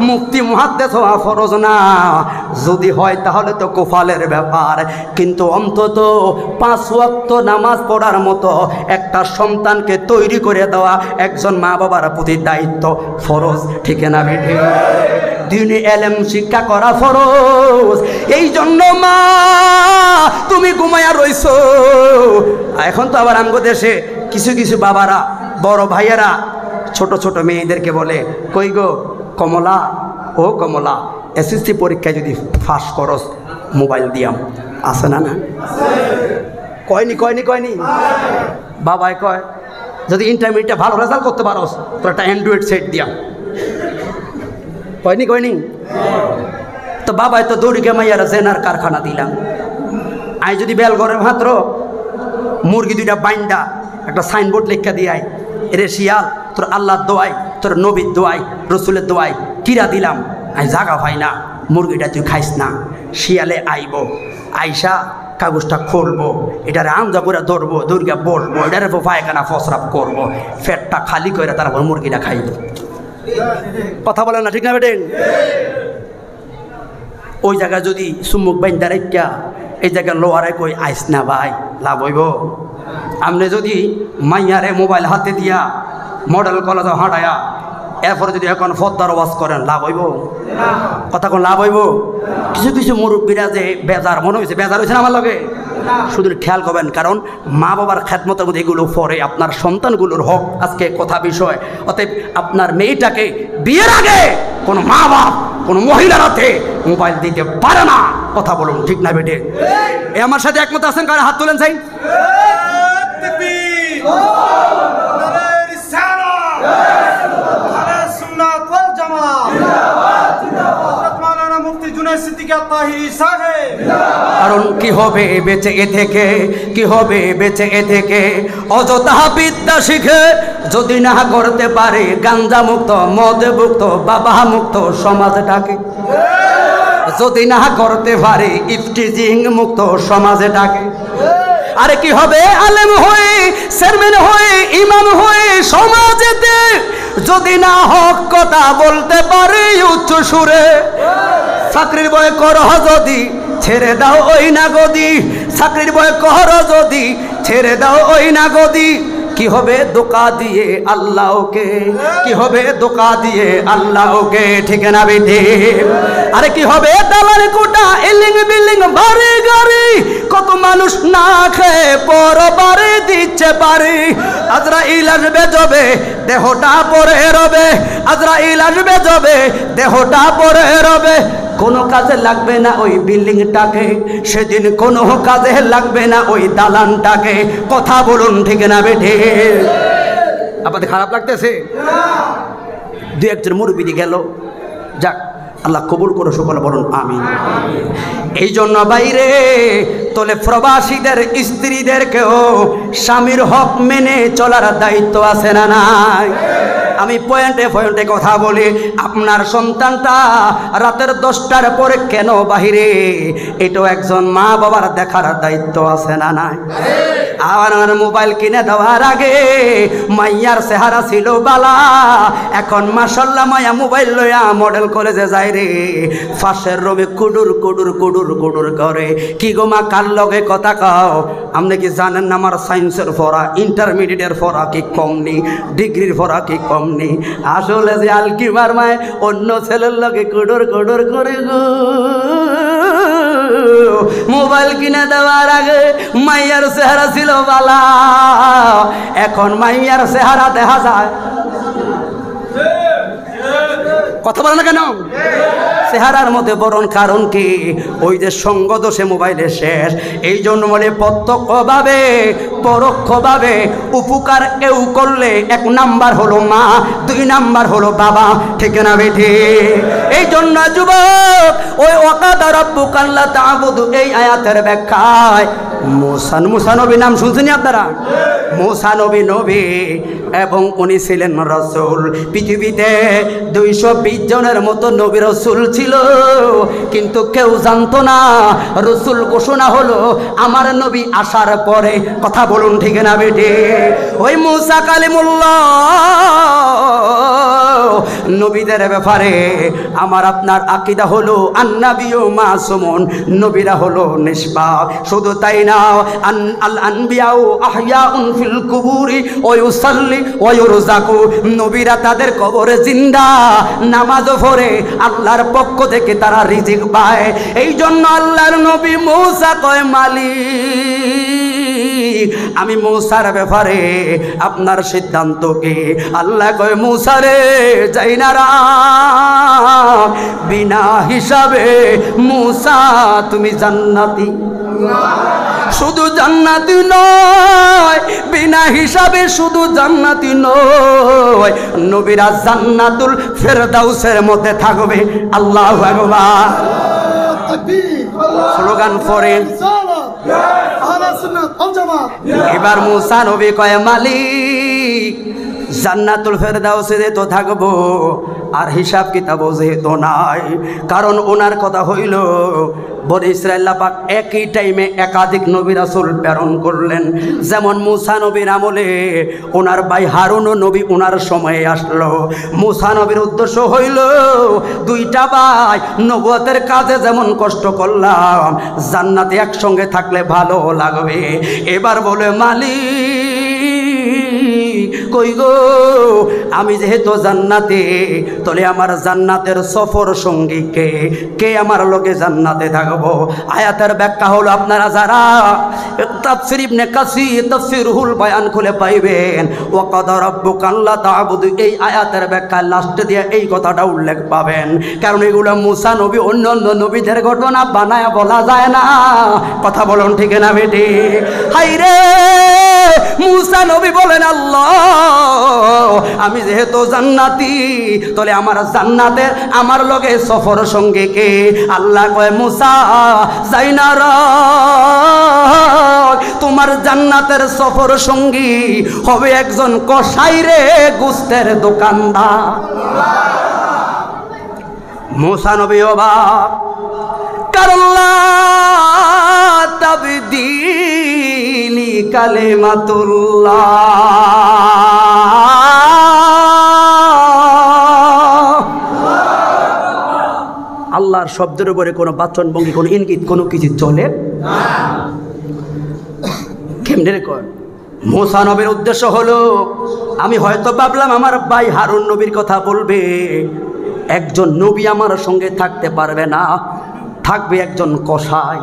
মুফতি মুহাদ্দিস হওয়া ফরজ না, যদি হয় তাহলে তো কুফালের ব্যাপার, কিন্তু অন্তত 5 ওয়াক্ত নামাজ পড়ার মতো একটা সন্তানকে তৈরি করে দেওয়া একজন মা বাবার প্রতি দায়িত্ব, ফরজ, ঠিক না বেঠে? দ্বীনি এলেম শিক্ষা করা ফরজ। এই জন্য মা তুমি ঘুমায়া রইছো। এখন তো আবার আমগো দেশে কিছু কিছু বাবারা, বড় ভাইয়েরা ছোট ছোট মেয়েদেরকে বলে, কই গো কমলা, ও কমলা, এসএসসি পরীক্ষায় যদি ফাঁস করস মোবাইল দিয়াম, আছে না? না কয়নি কয়নি কয়নি বাবাই কয়, যদি ইন্টারমিডিয়েটে ভালো রেজাল্ট করতে পারস তো একটা অ্যান্ড্রয়েড সেট দিয়াম, কয়নি কয়নি? তো বাবাই তো দৌড়িকে মাইয়ারা জেনার কারখানা দিলাম। আই যদি বেলঘরের মাত্র মুরগি 2টা বাইন্দা একটা সাইনবোর্ড লেখা দিয়াই, এরে শিয়াল তোর আল্লাহর দোয়াই, তোর নবীর দোয়াই, রসুলের দোয়াই কিরা দিলাম, আই জাগা ভাই না, মুরগিটা তুই খাইস না। শিয়ালে আইব, আইসা কাগজটা খুলবো, এটারে আমজা করে ধরবো, দৌড়িয়া বসবো, এটারে পায়খানা ফসরাপ করবো, ফ্যাটটা খালি করে তারপর মুরগিটা খাইব। কথা বলে না, ঠিক না বেটেন? ওই জায়গায় যদি সুমুক বাইন্দা রেখা এই জায়গায় লোয়ারে কই আইস না ভাই, লাভ হইব? আপনি যদি মাইয়ারে মোবাইল হাতে দিয়া মডেল কলেজে হাঁটায়া এরপরে যদি এখন ফদ্দার ওয়াজ করেন, লাভ হইব? কথা কোন লাভ হইব? কিছু কিছু মুরব্বীরা যে বেজার মনে হয়েছে, বেজার হয়েছে না আমার লগে, শুধু খেয়াল করবেন, কারণ মা বাবার খেদমতের মধ্যে এগুলো পরে আপনার সন্তানগুলোর হক আজকে কথা বিষয়। অতএব আপনার মেয়েটাকে বিয়ের আগে কোনো মা বাপ কোনো মহিলার হাতে মোবাইল দিতে পারে না। কথা বলুন, ঠিক না বেটে? এ আমার সাথে একমত আছেন? কারণ হাত তোলেন চাই। কারণ কি হবে বেঁচে এ থেকে, কি হবে বেঁচে এ থেকে, অযথা বিদ্যা শিখে যদি না করতে পারে গাঞ্জা মুক্ত, মদ মুক্ত, বাবা মুক্ত সমাজটাকে, যদি না করতে পারে ইফটিজিং মুক্ত সমাজটাকে। আরে কি হবে আলেম হয়ে, চেয়ারম্যান হয়ে, ইমাম হয়ে সমাজেতে যদি না হক কথা বলতে পারে উচ্চ সুরে। চাকরির বয় করহ যদি ছেড়ে দাও ওই না গদি, চাকরির বয় কর যদি ছেড়ে দাও ওই না গদি। কি হবে ধোঁকা দিয়ে আল্লাহকে, কি হবে ধোঁকা দিয়ে আল্লাহকে, ঠিক না বেঠে? আরে কি হবে দালাল কোটা, এলিং বিল্ডিং, বাড়ি গাড়ি, কত মানুষ না খেয়ে পর বাড়ি দিচ্ছে পারি। আজরাইল আসবে যবে দেহটা পরে রবে, আজরাইল আসবে যবে দেহটা পরে রবে। কোনো কাজে লাগবে না ওই বিল্ডিংটাকে, সেদিন কোনো কাজে লাগবে না ওই দালানটাকে। কথা বলুন, ঠিক না বেঠে? আপনাদের খারাপ লাগতেছে? দু একজন মুরব্বি গেল, যাক আল্লাহ কবুল করো, সকলে বলুন আমিন। এই জন্য বাইরে তলে প্রবাসীদের স্ত্রীদেরকেও স্বামীর হক মেনে চলার দায়িত্ব আছে না নাই? আমি পয়েন্টে পয়েন্টে কথা বলি। আপনার সন্তানটা রাতের 10টার পরে কেন বাহিরে, এটাও একজন মা বাবার দেখার দায়িত্ব আছে না নাই? আমার মোবাইল কিনে দেওয়ার আগে মাইয়ার চেহারা ছিল বালা, এখন মাশাল্লাহ মায়া মোবাইল লইয়া মডেল কলেজে যায় রে, ফাঁসের রবে কুডুর কুডুর কুডুর কুডুর করে। কি গো মা কার লগে কথা কও? আপনি কি জানেন না আমার সায়েন্সের পড়া, ইন্টারমিডিয়েটের পড়া কি কম নেই, ডিগ্রির পড়া কি কম নেই? আসলে যে আলকিমার মায় অন্য ছেলের লগে কুডুর কুডুর করে গো। মোবাইল কিনে দেওয়ার আগে মাইয়ার চেহারা ছিল বালা, এখন মাইয়ার চেহারা দেখা যায়। কথা বলে না কেন? চেহারার মধ্যে বরণ। কারণ কি? ওই যে সঙ্গ দোষে মোবাইলে শেষ। এই জন্য বলে প্রত্যক্ষভাবে পরোক্ষভাবে উপকার কেউ করলে 1 নাম্বার হলো মা, 2 নাম্বার হলো বাবা, ঠিক না বেঠি? এই জন্য যুবক ওই ওয়াকাদা রাব্বুকা আল্লা তা'বুদু এই আয়াতের ব্যাখ্যায় মুসা নবী নাম শুনছেন আপনারা? মুসা নবী এবং উনি ছিলেন রাসূল। পৃথিবীতে 220 জনের মতো নবী রাসূল ছিল, কিন্তু কেউ জানতো না রাসূল ঘোষণা হলো আমার নবী আসার পরে। কথা বলুন ঠিক না বেটে? ওই মুসা কালিমুল্লাহ নবীদের ব্যাপারে আমার আপনার আকীদা হলো আন্নাবিয়্যু মাসুমুন, নবীরা হলো নিষ্পাপ। শুধু তাই না, আল আনবিয়াউ আহইয়াউন ফিল কুবুরি ওয়া ইউসাল্লি ওয়া ইউরযাকু, নবীরা তাদের কবরে জিন্দা, নামাজও পড়ে, আল্লাহর পক্ষ থেকে তারা রিজিক পায়। এই জন্য আল্লাহর নবী মুসা কয় মালিক আমি মুসার ব্যাপারে আপনার সিদ্ধান্ত কি? আল্লাহ কয় মুসা রে যাই না বিনা হিসাবে মুসা তুমি জান্নাতি। শুধু জান্নাতি নয়, বিনা হিসাবে শুধু জান্নাতি নয়, নবীরা জান্নাতুল ফেরদাউসের মধ্যে থাকবে। আল্লাহু আকবার। স্লোগান পড়েন। এবার মুসা নবী কয় মালিক জান্নাতুল ফেরদাউসে তো থাকবো, আর হিসাব কিতাবও যেহেতু নাই। কারণ ওনার কথা হইল বনি ইসরাইল পাক একই টাইমে একাধিক নবী রাসূল প্রেরণ করলেন। যেমন মুসা নবীর আমলে ওনার ভাই হারুন নবী ওনার সময়ে আসলো। মুসা নবীর উদ্দেশ্য হইল 2টা ভাই নবুয়তের কাজে যেমন কষ্ট করলাম, জান্নাতে একসঙ্গে থাকলে ভালো লাগবে। এবার বলে মালিক কই গো, আমি যেহেতু জান্নাতে, তাহলে আমার জান্নাতের সফর সঙ্গী কে? কে আমার লগে জান্নাতে থাকবো? আয়াতের ব্যাখ্যা হলো আপনারা যারা তাফসীর ইবনে কাসীর তাফসীরুল বায়ান খুলে পাইবেন, ওয়াকাদা রাব্বুকা আল্লা তা'বুদু এই আয়াতের ব্যাখ্যা লাস্টে দিয়ে এই কথাটা উল্লেখ পাবেন। কারণ এগুলো মুসা নবী অন্যান্য নবীদের ঘটনা বানায় বলা যায় না। কথা বলুন ঠিক না বেটি? হাইরে মুসা নবী বলেন আল্লাহ আমি যেহেতু জান্নাতি, তাহলে আমার জান্নাতের আমার লগে সফর সঙ্গে কে? আল্লাহ কয় মুসা যাই না তোমার জান্নাতের সফর সঙ্গী হবে একজন কসাই রে, গোস্তের দোকানদার। মুসা নবী অবাক, কারণ তাবদীলি কালিমাতুল্লাহ, আল্লাহর শব্দের উপরে কোনো বাচনভঙ্গি, কোনো ইঙ্গিত, কোনো কিছু চলে না। কেমনে কর? মুসা নবীর উদ্দেশ্য হলো, আমি হয়তো ভাবলাম আমার ভাই হারুন নবীর কথা বলবে, একজন নবী আমার সঙ্গে থাকতে পারবে না, থাকবে একজন কসাই।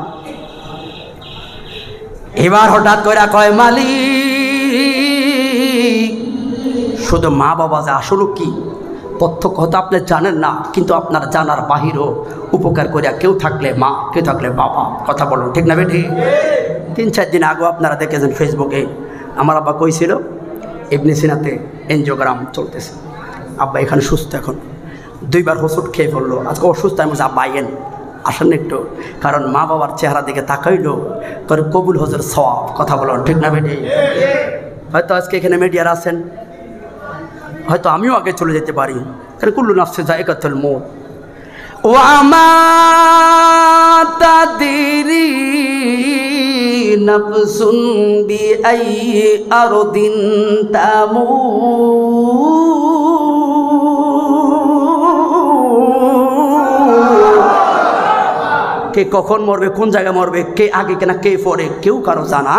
এবার হঠাৎ করে কয় মালিক শুধু মা বাবা যে আসলে কি প্রত্যক্ষ হয়তো আপনি জানেন না, কিন্তু আপনার জানার বাহিরও উপকার করিয়া কেউ থাকলে মা, কেউ থাকলে বাবা। কথা বলুন ঠিক না বেটি? 3-4 দিন আগে আপনারা দেখেছেন ফেসবুকে আমার আব্বা কইছিল ইবনে সিনাতে এনজিওগ্রাম চলতেছে। আব্বা এখানে সুস্থ, এখন 2 বার ওষুধ খেয়ে পড়লো, আজকে অসুস্থ। আমি বলছি আব্বা আইয়েন, আসেন একটু, কারণ মা বাবার চেহারা দিকে তাকাইলো করে কবুল হজের সওয়াব। কথা বলো ঠিক না বেটি? হয়তো আজকে এখানে মিডিয়ার আছেন, হয়তো আমিও আগে চলে যেতে পারি, কারণ কুল্লু নাফসে যায়কাতুল মউত। ওয়ামা তাদরি নাফসুন বিআই আরদিন কে কখন মরবে, কোন জায়গায় মরবে, কে আগে কেনা কে পরে, কেউ কারো জানা।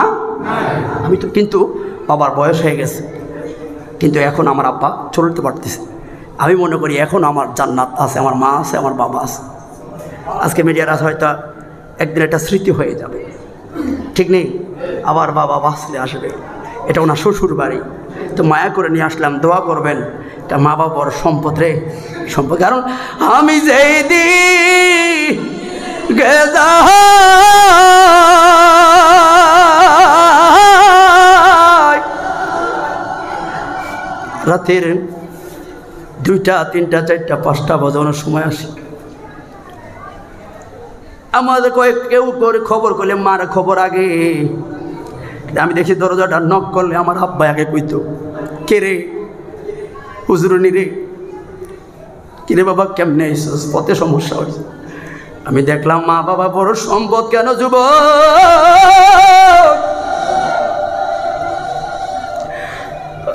আমি তো কিন্তু বাবার বয়স হয়ে গেছে, কিন্তু এখন আমার আব্বা চলতে পারতেছে। আমি মনে করি এখন আমার জান্নাত আছে, আমার মা আছে, আমার বাবা আছে। আজকে মিডিয়ার আছে, হয়তো একদিন একটা স্মৃতি হয়ে যাবে, ঠিক নেই? আবার বাবা বাঁচলে আসবে, এটা ওনার শ্বশুর বাড়ি, তো মায়া করে নিয়ে আসলাম, দোয়া করবেন। তা মা বাবার সম্পদ রে, সম্পদ। কারণ আমি যেই দিন গেজা রাতের 2টা 3টা 4টা 5টা বাজানোর সময় আসি, আমাদের কেউ করে খবর করলে মার খবর আগে। আমি দেখি দরজাটা নক করলে আমার আব্বা আগে কইতো, কে রে হুজুরনি রে, কিরে বাবা কেমনে এসেছিস, পথে সমস্যা হয়েছে। আমি দেখলাম মা বাবা বড় সম্পদ, কেন যুব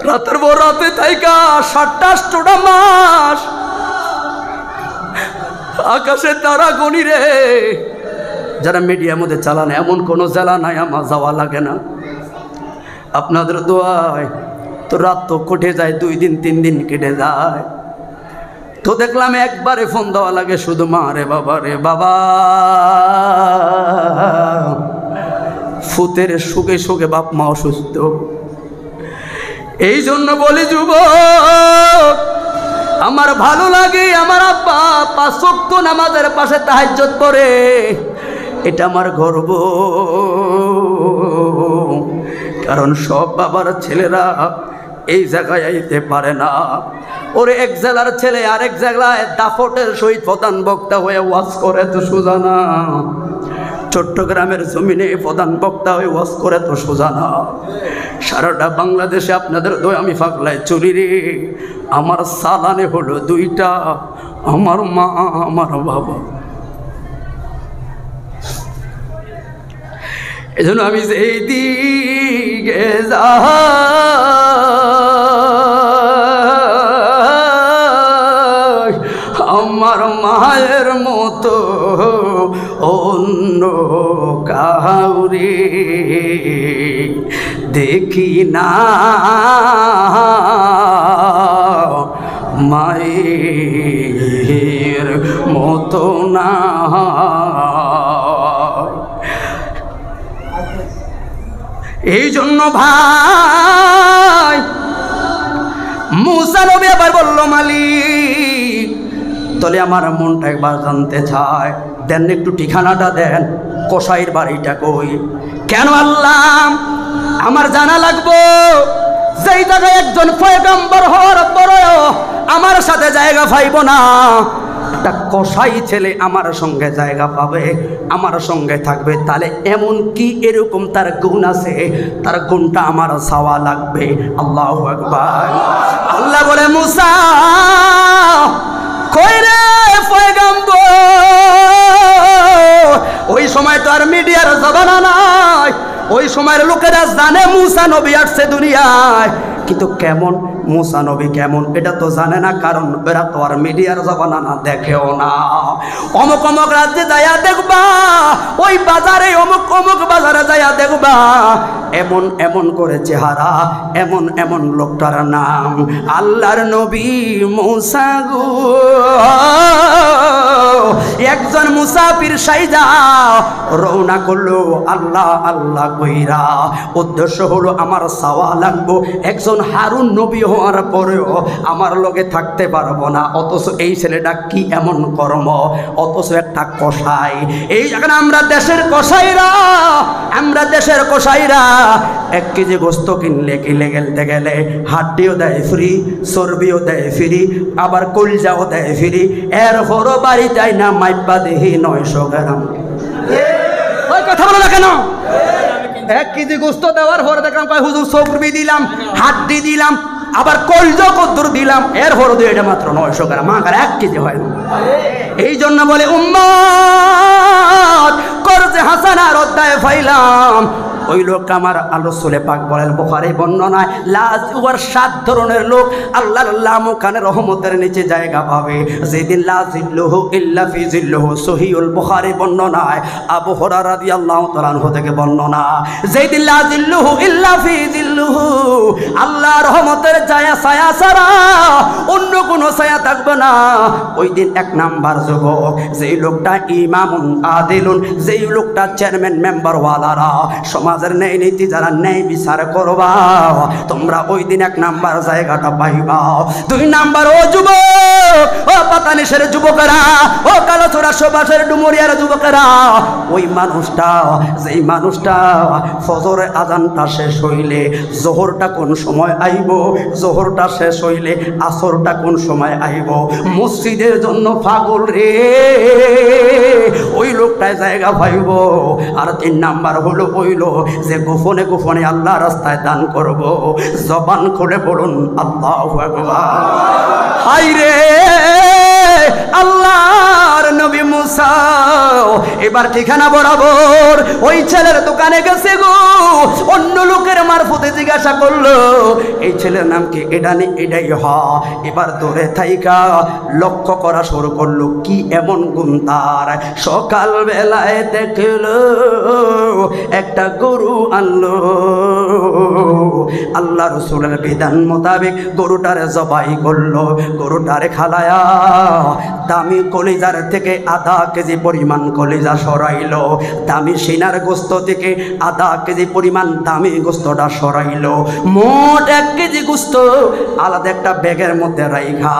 রাতের বড় রাতে থাইকা 7টা মাস আকাশে তারা গনি রে। যারা মিডিয়ার মধ্যে চালান, এমন কোনো জেলা নাই আমার যাওয়া লাগে না। আপনাদের দোয়ায় তো রাত তো কেটে যায়, 2 দিন 3 দিন কেটে যায়। তো দেখলাম একবারে ফোন দেওয়া লাগে শুধু মা রে বাবা রে, বাবা ফুতের সুখে সুখে বাপ মা অসুস্থ। এই জন্য বলি যুবক, আমার ভালো লাগে আমার আব্বা 5 ওয়াক্ত নামাজের পাশে তাহাজ্জুদ পড়ে, এটা আমার গর্ব। কারণ সব বাবার ছেলেরা এই জায়গায় আইতে পারে না। ওরে এক জেলার ছেলে আরেক জেলায় দাফটের সহিত প্রধান বক্তা হয়ে ওয়াজ করে তো সোজা না, চট্টগ্রামের জমিনে প্রধান বক্তা হয়ে ওয়াজ করে তো সোজা না। সারাটা বাংলাদেশে আপনাদের দোয়া আমি পাগলায় চলি রে। আমার সালানে হলো 2টা, আমার মা আমার বাবা। এই জন্য আমি এই দিকে যাই, আমার মায়ের মতো অন্য কাউরে দেখি না, মায়ের মতো না। এই জন্য ভাই মুসা নবী আবার বলল, মালিক তলে আমার মনটা একবার জানতে চায়, দেন একটু ঠিকানাটা দেন, কসাইয়ের বাড়িটা কই। কেন আল্লাহ, আমার জানা লাগবো যেই জায়গায় একজন পয়গম্বর হওয়ার পরেও আমার সাথে জায়গা পাইব না, একটা কসাই ছেলে আমার সঙ্গে জায়গা পাবে, আমার সঙ্গে থাকবে। তাহলে এমন কি এরকম তার গুণ আছে, তার গুণটা আমার চাওয়া লাগবে। আল্লাহু আকবার। আল্লাহ বলে, মুসা কই রে পয়গম্বর? ওই সময় তো আর মিডিয়ার জমানা নাই, ওই সময়ের লোকেরা জানে মুসা নবী আসছে দুনিয়ায়, কিন্তু কেমন মুসা নবী কেমন এটা তো জানে না, কারণ এরা তো আর মিডিয়ার জমানা না, দেখেও না। অমুক অমুক রাজ্যে যাইয়া দেখবা, ওই বাজারে অমুক অমুক বাজারে যাইয়া দেখবা, এমন এমন করে চেহারা, এমন এমন লোকটার নাম আল্লাহর নবী মুসা গো। একজন মুসাফির সাইদা রওনা করলো আল্লাহ আল্লাহ কইরা। উদ্দেশ্য হলো আমার সাওয়া লাগবো। একজন হারুন নবী হওয়ার পরেও আমার লগে থাকতে পারবো না, অথচ এই ছেলেটা কি এমন কর্ম, অথচ একটা কসাই। এই এখন আমরা দেশের কসাইরা 1 কেজি গোস্ত কিনলে গেলতে গেলে হাড্ডিও দেয় ফ্রি, চর্বিও দেয় ফ্রি, আবার কলজাও দেয় ফ্রি। এরপরও বাড়িতে না মাইপা দেহি 900 গ্রাম। ওই কথা বলো না কেন? 1 কেজি গোস্ত দেওয়ার পরে দেখলাম কয় হুজুর চর্বি দিলাম, হাড্ডি দিলাম, আবার কলজা কদ্দুর দিলাম, এরপরও দিয়ে এটা মাত্র 900 গ্রাম। মাগার 1 কেজি হয় না। এই জন্য বলে উম্মত করজে হাসানার অধ্যায় ফাইলাম। ওই লোকটা আমার রাসূলে পাক বলেন বুখারী বর্ণনায়, লাজওয়ার 7 ধরনের লোক আল্লাহর লামুকানে রহমতের নিচে জায়গা পাবে যেদিন লা জিল্লুহু ইল্লা ফি জিল্লুহু। সহিহুল বুখারী বর্ণনায় আবু হুরায়রা রাদিয়াল্লাহু তাআলা আনহু থেকে বর্ণনা, যেদিন লা জিল্লুহু ইল্লা ফি জিল্লুহু, আল্লাহর রহমতের ছায়া ছাড়া অন্য কোনো ছায়া থাকবে না। ওই দিন 1 নাম্বার যুবক যেই লোকটা ইমামুন আদিলুন, যেই লোকটা চেয়ারম্যান মেম্বার ওয়ালারা সমাজের ন্যায় নীতি যারা ন্যায় বিচার করবা, তোমরা ওই দিন 1 নাম্বার জায়গাটা পাইবা। 2 নাম্বার ও যুবক, ও পাতানিশের যুবকেরা, ও কালোচোরা সুবাসের ডুমুরিয়ার যুবকেরা, ওই মানুষটা যেই মানুষটা ফজরের আজানটা শেষ হইলে জোহরটা কোন সময় আইব, জোহরটা শেষ হইলে আসরটা কোন সময় আইব, মসজিদের জন্য পাগল রে, ওই লোকটায় জায়গা পাইব। আর 3 নাম্বার হলো ওই লোক যে গোপনে গোপনে আল্লাহ রাস্তায় দান করব। জবান খুলে বলুন আল্লাহু আকবার। হায় রে আল্লাহর নবী মুসা এবার ঠিকানা বরাবর ওই ছেলের দোকানে গেছে গো। অন্য লোকের মারফতে জিজ্ঞাসা করলো এই ছেলের নাম কি, এটা নেই এটাই হ। এবার দূরে থাইকা লক্ষ্য করা শুরু করলো কি এমন গুণ তার। সকাল বেলায় দেখলো একটা গরু আনলো, আল্লাহ রাসূলের বিধান মোতাবেক গরুটারে জবাই করলো। গরুটারে খালায়া দামি কলিজার থেকে আধা কেজি পরিমাণ কলিজা সরাইলো, দামি সিনার গোস্ত থেকে আধা কেজি পরিমাণ দামি গোস্তটা সরাইলো। মোট 1 কেজি গোস্ত আলাদা একটা ব্যাগের মধ্যে রাইখা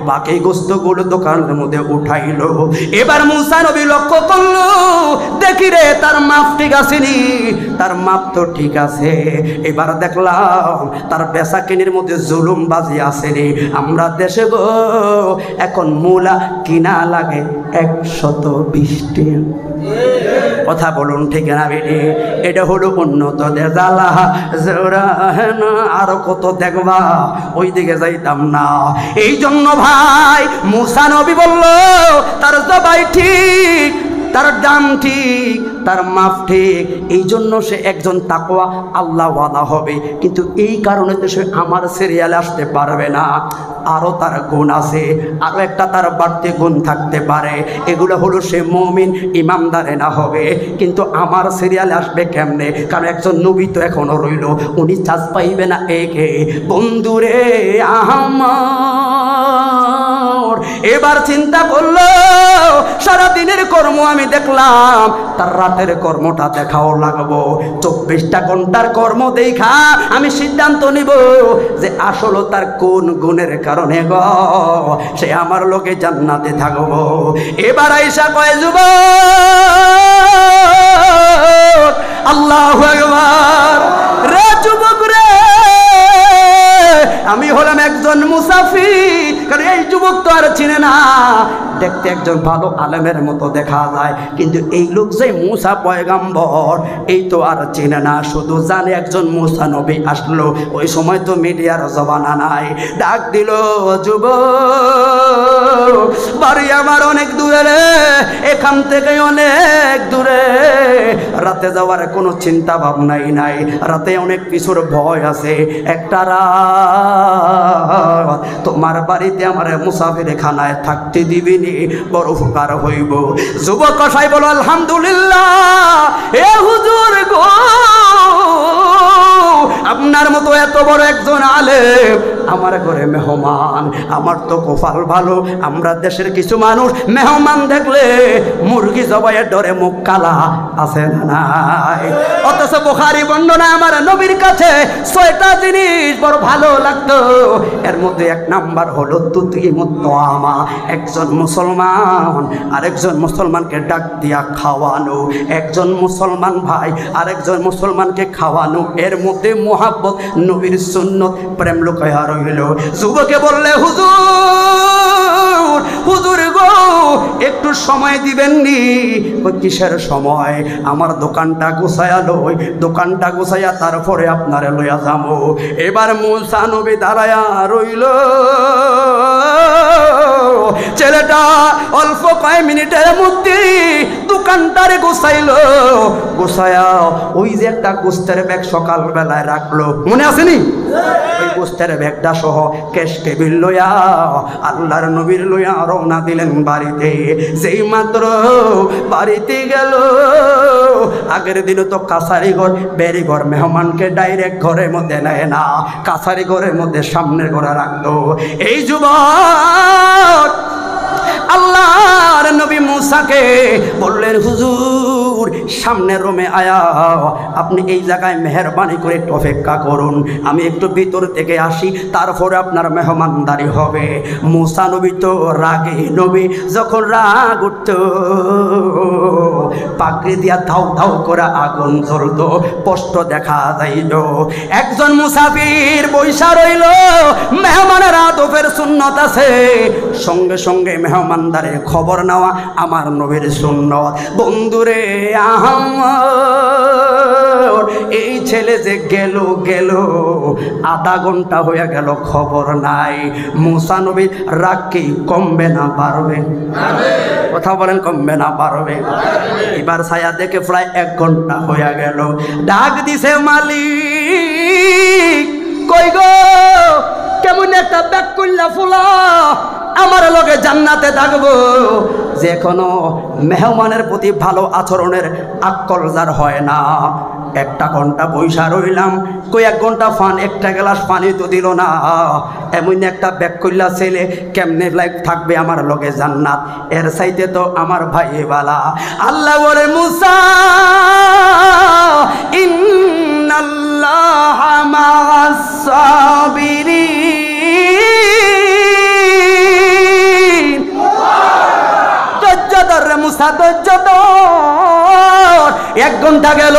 বাকি গোস্তগুলো দোকানের মধ্যে উঠাইলো। এবার মুসা নবী লক্ষ্য করলো, দেখি রে তার মাপ ঠিক আসেনি, তার মাপ তো ঠিক আছে। এবার দেখলাম তার বেচা কিনির মধ্যে জুলুম বাজি আসেনি। আমরা দেশে গো এখন মূলা কিনা লাগে 120 টাকা। কথা বলুন ঠিক না বেটি? এটা হলো উন্নত দেশালা জোরা না, আরো কত দেখবা, ওই দিকে যাইতাম না। এই জন্য ভাই মুসা নবী বলল তার জবাই ঠিক, তার দাম ঠিক, তার মাপ ঠিক। এই জন্য সে একজন তাকওয়া আল্লাহওয়ালা হবে। কিন্তু এই কারণে তো সে আমার সিরিয়ালে আসতে পারবে না। আরও তার গুণ আছে, আরও একটা তার বাড়তি গুণ থাকতে পারে। এগুলো হলো সে মুমিন ইমানদারে না হবে, কিন্তু আমার সিরিয়ালে আসবে কেমনে? কারণ একজন নবী তো এখনো রইল, উনি চাষ পাইবে না। একে বন্ধুরে আমার এবার চিন্তা করলো সারাদিনের কর্ম আমি দেখলাম, তার রাতের কর্মটা দেখাও লাগবো। 24টা ঘন্টার কর্ম দেখা আমি সিদ্ধান্ত নিব যে আসলে তার কোন গুণের কারণে গো সে আমার লোকে জান্নাতে থাকবো। এবার আইসা কয় যুবক আল্লাহু আকবার, রে যুবক রে আমি হলাম একজন মুসাফির। কারণ এই যুবক তো আর চিনে না, দেখতে একজন ভালো আলেমের মতো দেখা যায়, কিন্তু এই লোক যে মুসা পয়গাম্বর এই তো আর চিনে না, শুধু জানে একজন মুসা নবী আসলো। ওই সময় তো মিডিয়ার জমানা নাই। ডাক দিল যুবক বাড়ি আমার অনেক দূরে রে, এখান থেকে অনেক দূরে, রাতে যাওয়ার কোনো চিন্তা ভাবনাই নাই, রাতে অনেক কিছুর ভয় আছে। একটা রাত তোমার বাড়িতে আমার মুসাফির খানায় থাকতে দিবিনি, বড় উপকার হইব। যুবক কসাই বলো আলহামদুলিল্লাহ, এ হুজুর গো আপনার মতো এত বড় একজন আলেম আমার ঘরে মেহমান, আমার তো কপাল ভালো। আমরা দেশের কিছু মানুষ মেহমান দেখলে মুরগি জবাইয়ের ডরে মুখ কালা, আছে না নাই? অথচ বুখারী বর্ণনা আমার নবীর কাছে 6টা জিনিস বড় ভালো লাগতো। এর মধ্যে এক নাম্বার হলো তুতিমুত তাআমা, একজন মুসলমান আরেকজন মুসলমানকে ডাক দিয়া খাওয়ানো, একজন মুসলমান ভাই আরেকজন মুসলমানকে খাওয়ানো, এর মধ্যে মুহাব্বত, নবীর সুন্নত, প্রেম লুকায়া রইল। যুবকে বললে হুজুর, হুজুর গো একটু সময় দিবেন নি? কিসের সময়? আমার দোকানটা গুছায়া লই, দোকানটা গুছাইয়া তারপরে আপনারে লইয়া যাবো। এবার মুসা নবী দাঁড়ায়া রইল। ছেলেটা অল্প কয়েক মিনিটের মধ্যে দোকানটারে গুছাইল। গুছায়া ওই যে একটা গোস্তের ব্যাগ সকাল বেলায় রাখলো, মনে আসেনি? ওই গোস্তের ব্যাগটা সহ ক্যাশ টেবিল লইয়া আল্লাহর নবীর লইয়া রওনা দিলেন বাড়িতে। যেই মাত্র বাড়িতে গেল, আগের দিনও তো কাছারি ঘর বেরি ঘর, মেহমানকে ডাইরেক্ট ঘরের মধ্যে নেয় না, কাছারি ঘরের মধ্যে সামনের ঘরে রাখতো। এই যুবক আল্লাহর নবী মুসাকে বললেন, হুজুর সামনের রুমে আয়া, আপনি এই জায়গায় মেহরবানি করে একটু অপেক্ষা করুন, আমি একটু ভিতর থেকে আসি, তারপরে আপনার মেহমানদারি হবে। মুসা নবী তো রাগে নবী, যখন রাগ উঠত পাকড়ি দিয়া ধাউ ধাউ করে আগুন জ্বলতো, স্পষ্ট দেখা যাইল। একজন মুসাফির বৈশা রইল, মেহমানের আদবের সুন্নত আছে, সঙ্গে সঙ্গে মেহমানদারের খবর নেওয়া আমার নবীর সুন্নত। বন্ধুরে আমার এই ছেলে যে গেল গেল, আধা ঘন্টা হয়ে গেল, খবর নাই। মুসা নবীর রাগ কি কমবে না বাড়বে? কথা বলেন, কমবে না বাড়বে? এবার ছায়া দেখে প্রায় 1 ঘন্টা হয়ে গেল। ডাক দিছে মালিক, কই গো কেমন একটা ব্যাগ করলা ফুলা, আমার লগে জান্নাতে থাকবো। যে কোনো মেহমানের প্রতি ভালো আচরণের আক্কল যার হয় না। 1টা ঘন্টা বৈশা রইলাম, কয়েক ঘন্টা একটা গ্লাস পানি তো দিল না। এমন একটা ব্যাগ করলা ছেলে কেমনে লাইফ থাকবে আমার লগে জান্নাত? এর চাইতে তো আমার ভাই বালা। আল্লাহ বলে, মুসা ইন্নাল্লাহা মা'আস সাবিরিন। ধৈর্য ধর রে মুসা, ধৈর্য ধর। 1 ঘন্টা গেল,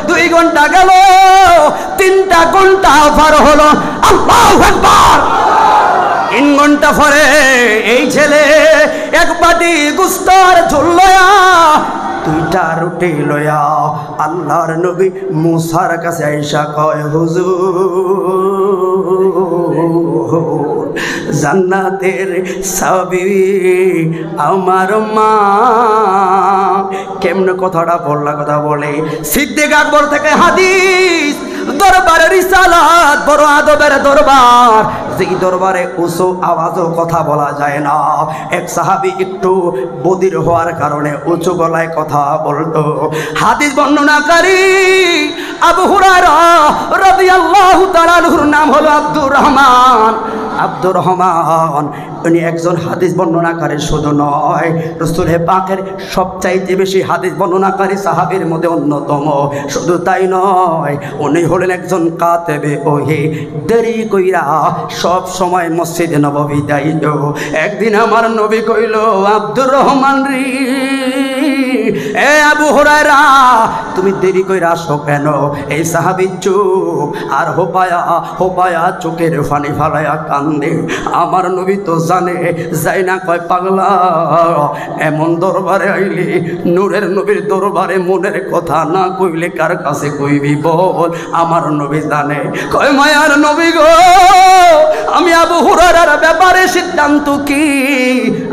2 ঘন্টা গেল, 3টা ঘন্টা পার হলো। আল্লাহু আকবার। 3 ঘন্টা পরে এই ছেলে এক বাটি গুস্তর ঝোল লয়া, 2টা রুটি লয়া আল্লাহর নবী মুসার কাছে আইসা কয়, হুজুর জান্নাতের চাবি আমার মা। কেমনে কথাটা বললা? কথা বলে সিদ্দিক আকবর থেকে হাদিস, দরবারের রিসালাত বড় আদবের দরবার, যেই দরবারে উঁচু আওয়াজও কথা বলা যায় না। এক সাহাবী একটু বধির হওয়ার কারণে উঁচু গলায় কথা বলতো। হাদিস বর্ণনাকারী আবু হুরায়রা রাদিয়াল্লাহু তাআলা আনহুর নাম হলো আব্দুর রহমান। আব্দুর রহমান উনি একজন হাদিস বর্ণনাকারী শুধু নয়, রাসূল পাকের সবচাইতে বেশি হাদিস বর্ণনাকারী সাহাবীর মধ্যে অন্যতম। শুধু তাই নয়, উনি হলেন একজন কাতেবে ওহী। দেরি কইরা সব সময় মসজিদে নববী যাইত। একদিন আমার নবী কইল, আব্দুর রহমান রে, এ আবু হুরায়রা তুমি দেরি কইরা আসো কেন? এই সাহাবী চুপ আর হোপায়া হোপায়া চোখের পানি ফালায়া কান্দে। আমার নবী তো জানে, যাই না কয়, পাগলা এমন দরবারে আইলি, নূরের নবীর দরবারে মনের কথা না কইলে কার কাছে কইবি বল? আমার নবী জানে। কয়, মায়ার নবী গো, আমি আবু হুরায়রার ব্যাপারে সিদ্ধান্ত কি?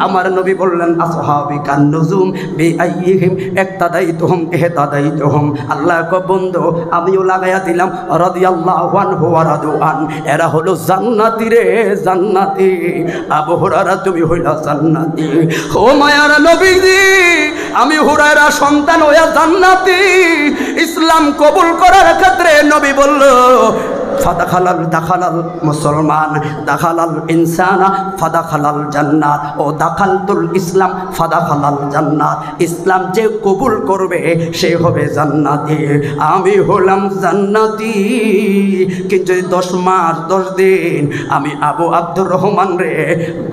আমার নবী বললেন, আসহাবিকান নুজুম বিআইহিম ইক্তাদাইতুহুম ইহতাদাইতুহুম। আল্লাহ কো বন্ধু আমিও লাগাইয়া দিলাম রাদিয়াল্লাহু আনহু ওয়া রাদুআন। এরা হলো জান্নাতি রে, জান্নাতি। আবু হুরায়রা তুমি হইলা জান্নাতি। ও মায়ার নবীজি, আমি হুরায়রা সন্তান হইয়া জান্নাতি। ইসলাম কবুল করার ক্ষেত্রে নবী বলল দাখালাল মুসলমান দাখালাল ইনসানা ফাদাখালাল জান্নাত ও দাখালতুল ইসলাম ফাদাখালাল জান্নাত। ইসলাম যে কবুল করবে সে হবে জান্নাতি। আমি হলাম জান্নাতি, কিন্তু 10 মাস 10 দিন আমি আবু আব্দুর রহমান রে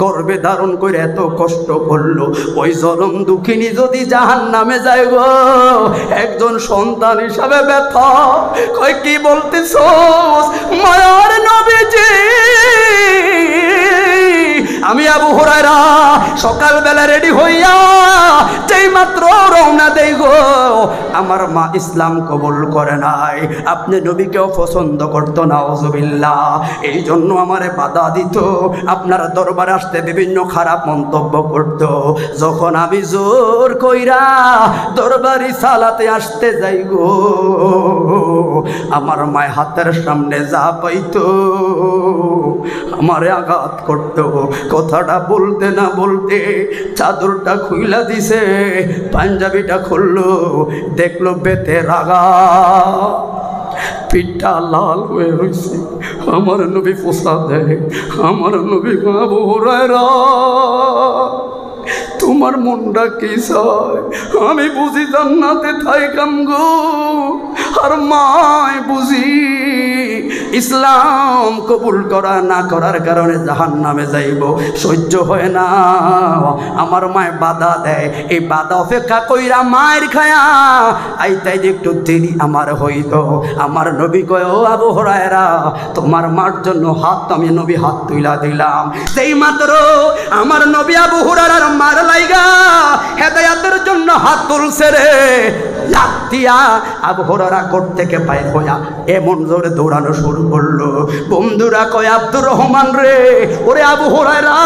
গর্ভে ধারণ করে এত কষ্ট করলো। ওই জনম দুঃখিনী যদি জাহান্নামে যায় গো, একজন সন্তান হিসাবে ব্যথা। কই কি বলতেছ মায়ার নবীজি? আমি আবু হুরায়রা সকালবেলা রেডি হইয়া যেই মাত্র রওনা দেই গো, আমার মা ইসলাম কবুল করে নাই। আপনি নবীকেও পছন্দ করতো না, আউযুবিল্লাহ। এই জন্য আমারে বাধা দিত, আপনার দরবারে আসতে বিভিন্ন খারাপ মন্তব্য করত। যখন আমি জোর কইরা দরবারি সালাতে আসতে যাই গো, আমার মায়ের হাতের সামনে যা পাইতো আমারে আঘাত করত। কথাটা বলতে না বলতে চাদরটা খুইলা দিছে, পাঞ্জাবিটা খুললো, দেখলো বেতে রাগা, পিঠটা লাল হয়ে রয়েছে। আমার নবী পোষা দেয়, আমার নবী আবু হুরায়রা তোমার মনটা কি চায়? আমি বুঝি জান্নাতে থাইকাম গো, আর মায় বুঝি ইসলাম কবুল করা না করার কারণে জাহান্নামে যাইব। সহ্য হয় না, আমার মায় বাধা দেয়। এই বাধা অপেক্ষা কইরা মায়ের খায়া আইতাই একটু দেরি আমার হইত। আমার নবী কয় ও আবু হুরায়রা তোমার মার জন্য হাত, আমি নবী হাত তুইলা দিলাম। সেই মাত্র আমার নবী আবু হুরায়রার মার লাইগা হেদায়েতের জন্য হাত তুলছে রে, লাফ দিয়া আবু হুরায়রা কোট থেকে বাইর হইয়া এমন জোরে দৌড়ানো শুরু করলো। বন্ধুরা কয় আব্দুর রহমান রে, ওরে আবু হুরায়রা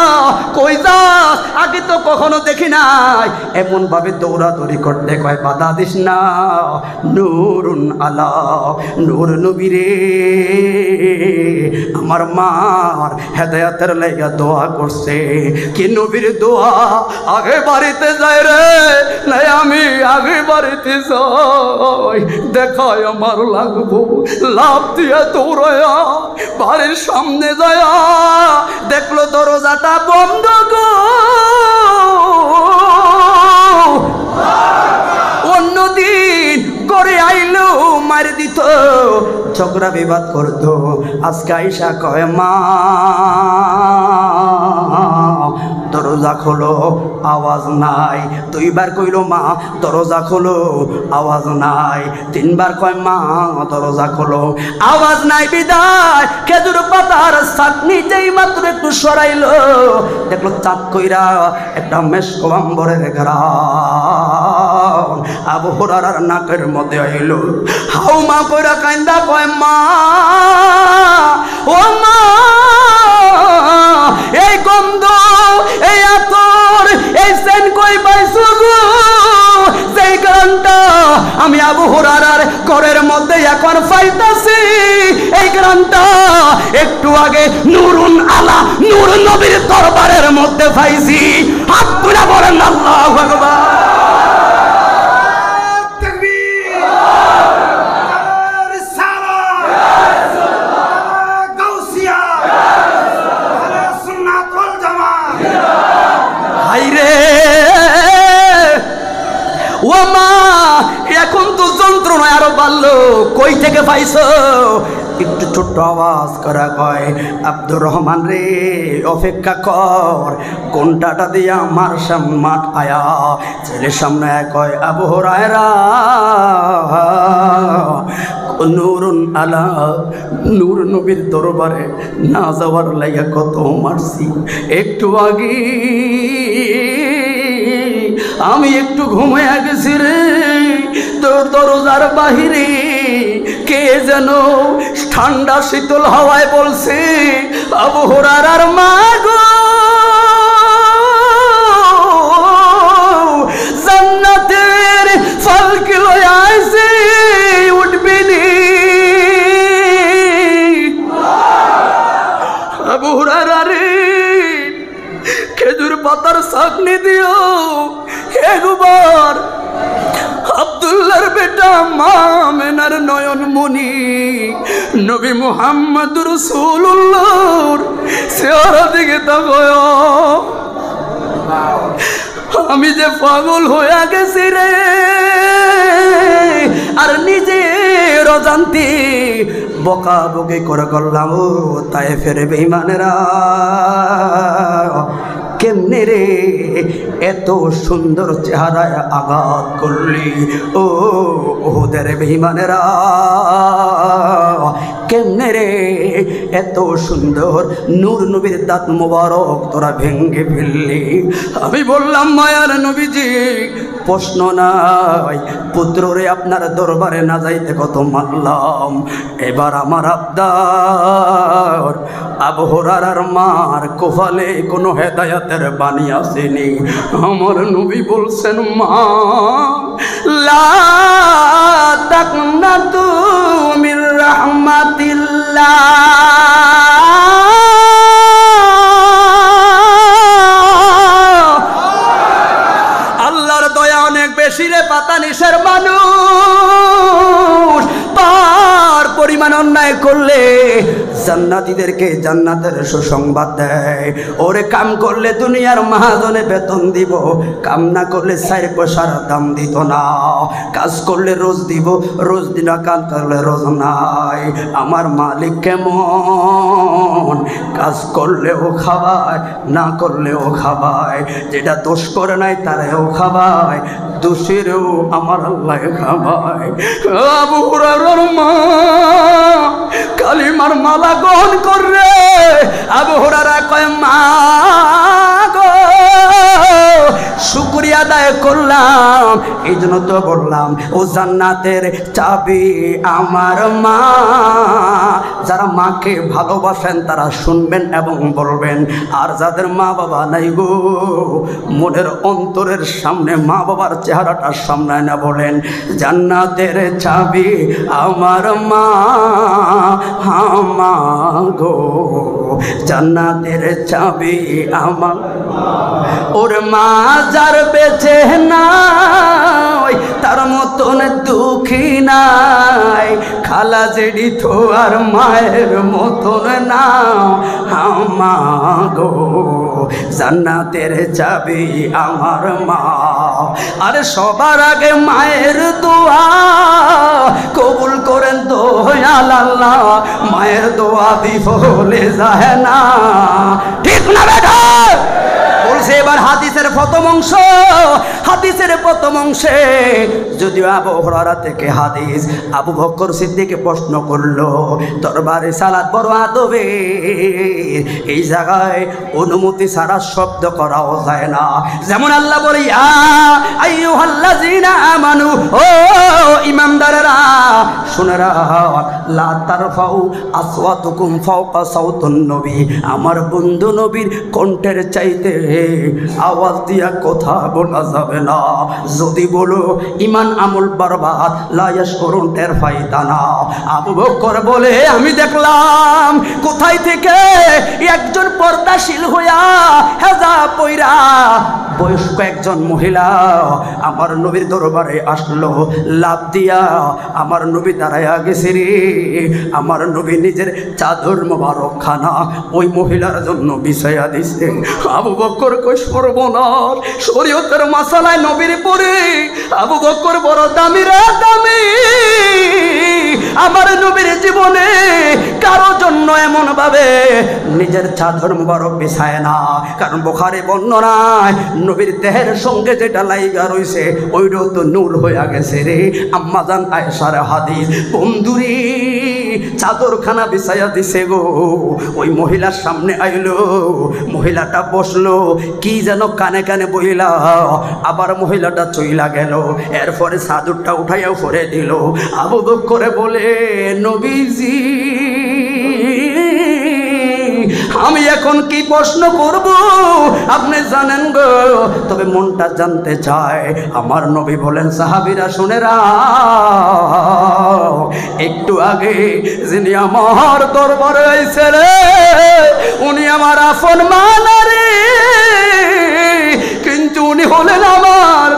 কই যাস? আগে তো কখনো দেখি নাই। এমন ভাবে দৌড়াদৌড়ি করতে কয় বাধা দিস না, নূরুন আলা নূর নবী রে। আমার মার হেদায়েতের লাইগা দোয়া করছে। কি নবীর দোয়া? আগে বাড়িতে যাই রে, নাই আমি আগে বাড়িতে যাই, দেখায় আমার লাগবো। লাভ দিয়ে দৌড়ায়া বাড়ির সামনে যায়, দেখলো দরজাটা বন্ধ গো। অন্যদিন করে আইলো মার দিত, ঝগড়া বিবাদ করতো। আজকে আইসা কয় মা দরজা খোলো, আওয়াজ নাই। 2 বার কইল মা দরজা খোলো, আওয়াজ নাই। 3 বার কয় মা দরজা খোলো, আওয়াজ নাই। বিদায় খেজুর পাতার চাটনি যেই মাত্র একটু সরাইলো, দেখলো চাঁদ কইরা একটা মেশকো আম্বরের ঘ্রাণ আবু হুরায়রার নাকের মধ্যে আইলো। হাউ মা কইরা কান্দা কয় মা ও মা, এই গন্ধ, এই আতর, এই সেন কই পাইছো গো? সেই গ্রানটা আমি আবু হুরায়রার ঘরের মধ্যে এখন পাইতাছি। এই গ্রানটা একটু আগে নূরুন আলা নূর নবীর দরবারের মধ্যে পাইছি। হাত তুলে বলেন আল্লাহু আকবার। ও মা এখন তো যন্ত্রণা আরো বাড়লো, কই থেকে পাইছো? একটু ছোট্ট আওয়াজ করা কয় আব্দুর রহমান রে অপেক্ষা কর, কোনটাটা দিয়ে আমার সামনে মাঠ আয়া। ছেলের সামনে কয় আবু হুরায়রা নূরুন আলা নূর নবীর দরবারে না যাওয়ার লাইগা কত মারছি। একটু আগে আমি একটু ঘুমাইয়া গেছি রে, তোর দরজার বাহিরে কে যেন ঠান্ডা শীতল হাওয়ায় বলছে আবু হুরায়রার মা গো জান্নাতের ফলকে লইয়া আইছে, উঠবি নি? আবু হুরায়রা রে খেজুর পাতার চাটনি দিও, একবার আব্দুল্লাহর বেটা মা আমেনার নয়ন মনি নবী মুহাম্মদ রাসূলুল্লাহর চেহারা দিকে তাকায়, আমি যে পাগল হয়ে গেছি রে। আর নিজের অজান্তে বকাবকি করে করলাম, ও তাই ফেরে বেঈমানেরা কেমনে রে এত সুন্দর চেহারায় আঘাত করলি, ও ওদের বেঈমানেরা কেমনে রে এত সুন্দর নূর নবীর দাঁত মোবারক তোরা ভেঙ্গে ফেললি। আমি বললাম মায়ার নবীজি প্রশ্ন নাই, পুত্ররে আপনার দরবারে না যাইতে কত মানলাম, এবার আমার আবদার আবু হুরায়রার মার কোফালে কোনো হেদায়েতের বাণী আসেনি। আমার নবী বলছেন মা লা তাকনাতু মির রাহমাতিল্লাহ, আল্লাহর দয়া অনেক বেশি রে, পাতা নিশের মানুষ পার পরিমাণ অন্যায় করলে জান্নাতীদেরকে জান্নাতের সুসংবাদ দেয়। ওরে কাম করলে দুনিয়ার মহাজনে বেতন দিব, কাম না করলে 4 পয়সার দাম দিত না, কাজ করলে রোজ দিব, রোজ দিন কাজ করলে রোজ নাই। আমার মালিক কেমন, কাজ করলেও খাবায়, না করলেও খাবায়, যেটা দোষ করে নাই তারেও খাবায়, দোষেরও আমার আল্লাহ খাবায়। আবু হুরায়রার মা কালিমার মালা গ্রহণ করে আবু হুরায়রা কয় মা গো শুকরিয়া আদায় করলাম, এই জন্য তো বললাম ও জান্নাতের চাবি আমার মা। যারা মাকে ভালোবাসেন তারা শুনবেন এবং বলবেন, আর যাদের মা বাবা নাই গো মনের অন্তরের সামনে মা বাবার চেহারাটার সামনে না বলেন জান্নাতের চাবি আমার মা, মা গো জান্নাতের চাবি আমার। ওর মা যার বেঁচে নাই তার মতন দুঃখী নাই, খালা জেডি তো আর মায়ের মতন না, মা গো জান্নাতের চাবি আমার মা। আরে সবার আগে মায়ের দোয়া কবুল করেন তো আল্লাহ, মায়ের দোয়া বিফলে যায় না, ঠিক না বেটা? বলছে এবার হাদিসের প্রথম অংশ, হাদিসের প্রথম অংশে যদিও আবু হুরায়রা থেকে হাদিস, আবু বকর সিদ্দিককে প্রশ্ন করলো দরবারে সালাত বড় আদবে, এই জায়গায় অনুমতি ছাড়া শব্দ করাও যায় না। যেমন আল্লাহ বলে ইয়া আইয়ুহাল্লাযীনা আমানু, ও ইমানদারেরা শুনে রাখ, লা তারফাউ আসওয়াতুকুম ফাওকা সাউতুন নবী, আমার বন্ধু নবীর কণ্ঠের চাইতে আওয়াজ দিয়া কথা বলা যাবে না, যদি বলো ইমান আমল বরবাদ, লা ইয়াশকুরুন টের পাইতা না। আবু বকর বলে আমি দেখলাম কোথায় থেকে একজন পর্দাশীল হইয়া হেজাব পইরা বয়স্ক একজন মহিলা আমার নবীর দরবারে আসলো, লাভ দিয়া আমার নবী দাঁড়াইয়া গেছে রে, আমার নবী নিজের চাদর মোবারক খানা ওই মহিলার জন্য বিছাইয়া দিছে। আবু বকর কই সর্বনাশ, শরীয়তের মাসালায় নবীর পরে আবু বকর বড় দামি রে দামি, আমার নবীর জীবনে কারো জন্য এমন ভাবে নিজের চাদর মোবারক বিছায় না, কারণ বুখারী বর্ণনায় নবীর দেহের সঙ্গে যেটা লাইগা রইছে ওইটাও তো নূর হইয়া গেছে রে। আম্মা জান আয়েশার হাদিস, বন্ধুরে চাদরখানা বিছাইয়া দিছে গো, ওই মহিলার সামনে আইলো, মহিলাটা বসলো, কি যেন কানে কানে বইলা, আবার মহিলাটা চইলা গেল, এরপরে চাদরটা উঠাইয়া পরে দিল। আবু বকর বলে নবীজি আমি এখন কি প্রশ্ন করব আপনি জানেন গো, তবে মনটা জানতে চায়। আমার নবী বলেন সাহাবীরা শুনে রাখ, একটু আগে যিনি আমার দরবারে আইছে রে উনি আমার আপন মা না রে, কিন্তু উনি হলেন আমার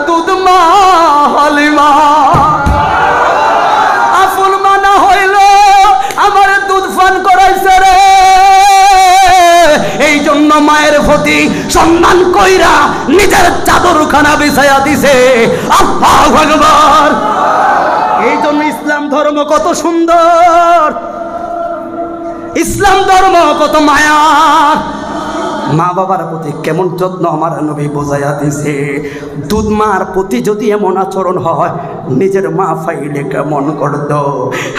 প্রতি সম্মান কইরা নিজের চাদরখানা বিছায়া দিছে। আল্লাহু আকবার। এই জন্য ইসলাম ধর্ম কত সুন্দর, ইসলাম ধর্ম কত মায়া। মা বাবার প্রতি কেমন যত্ন আমার নবী বোঝাইয়া দিছে। দুধ মার প্রতি যদি এমন আচরণ হয়, নিজের মা ফাইলে কেমন করত।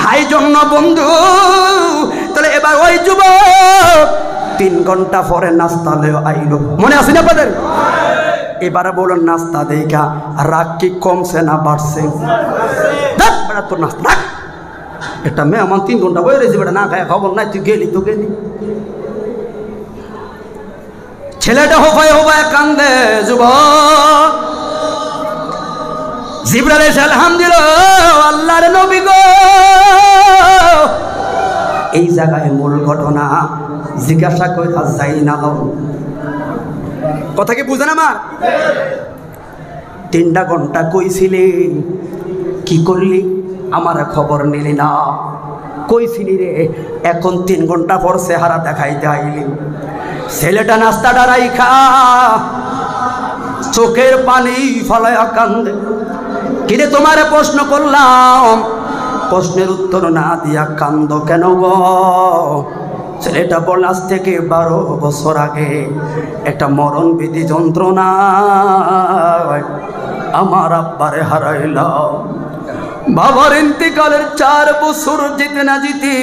হাই জন্য বন্ধু, তাহলে এবার ওই যুবক 3 ঘন্টা পরে নাস্তা আইলো, মনে আছে না আপনাদের? এবারে বলুন নাস্তা দেখা রাগ কি কমছে না বাড়ছে? তোর নাস্তা একটা মেয়ে আমার 3 ঘন্টা বয়ে রয়েছে, বেটা না খায় খবর নাই, তুই গেলি তো গেলি। ছেলেটা হোফায় হোফায় কান্দে। যুবক জিবরাইল এসে সালাম দিল, আল্লাহর নবী গো। এই জায়গায় মূল ঘটনা জিজ্ঞাসা কইরা যাই না, কথা কি বুঝেন আমার? 3টা ঘন্টা কইছিলি, কি করলি? আমার খবর নিলি না। কইছিলি রে, এখন 3 ঘন্টা পর চেহারা দেখাইতে আইলি। ছেলেটা নাস্তাটা রাইখা চোখের পানি ফলায়া কান্দে। কিরে তোমারে প্রশ্ন করলাম, প্রশ্নের উত্তর না দিয়া কান্দ কেন গো? ছেলেটা বল, আজ থেকে 12 বছর আগে একটা মরণবিধি যন্ত্রণা আমার আব্বারে হারাইলাম। বাবার ইন্তিকালের 4 বছর যেতে না যেতে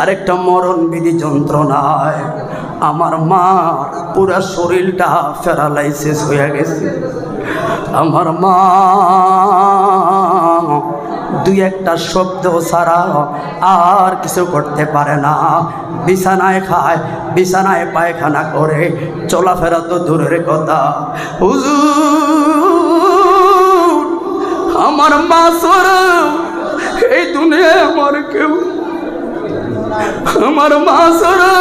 আরেকটা মরণবিধি যন্ত্রণায় আমার মা পুরা শরীরটা প্যারালাইসিস হয়ে গেছে। আমার মা 2-1টা শব্দ ছাড়া আর কিছু করতে পারে না। বিছানায় খায়, বিছানায় পায়খানা করে, চলাফেরা তো দূরের কথা। হুজুর, আমার মা ছাড়া এই দুনিয়ায় আমার কেউ, আমার মা ছাড়া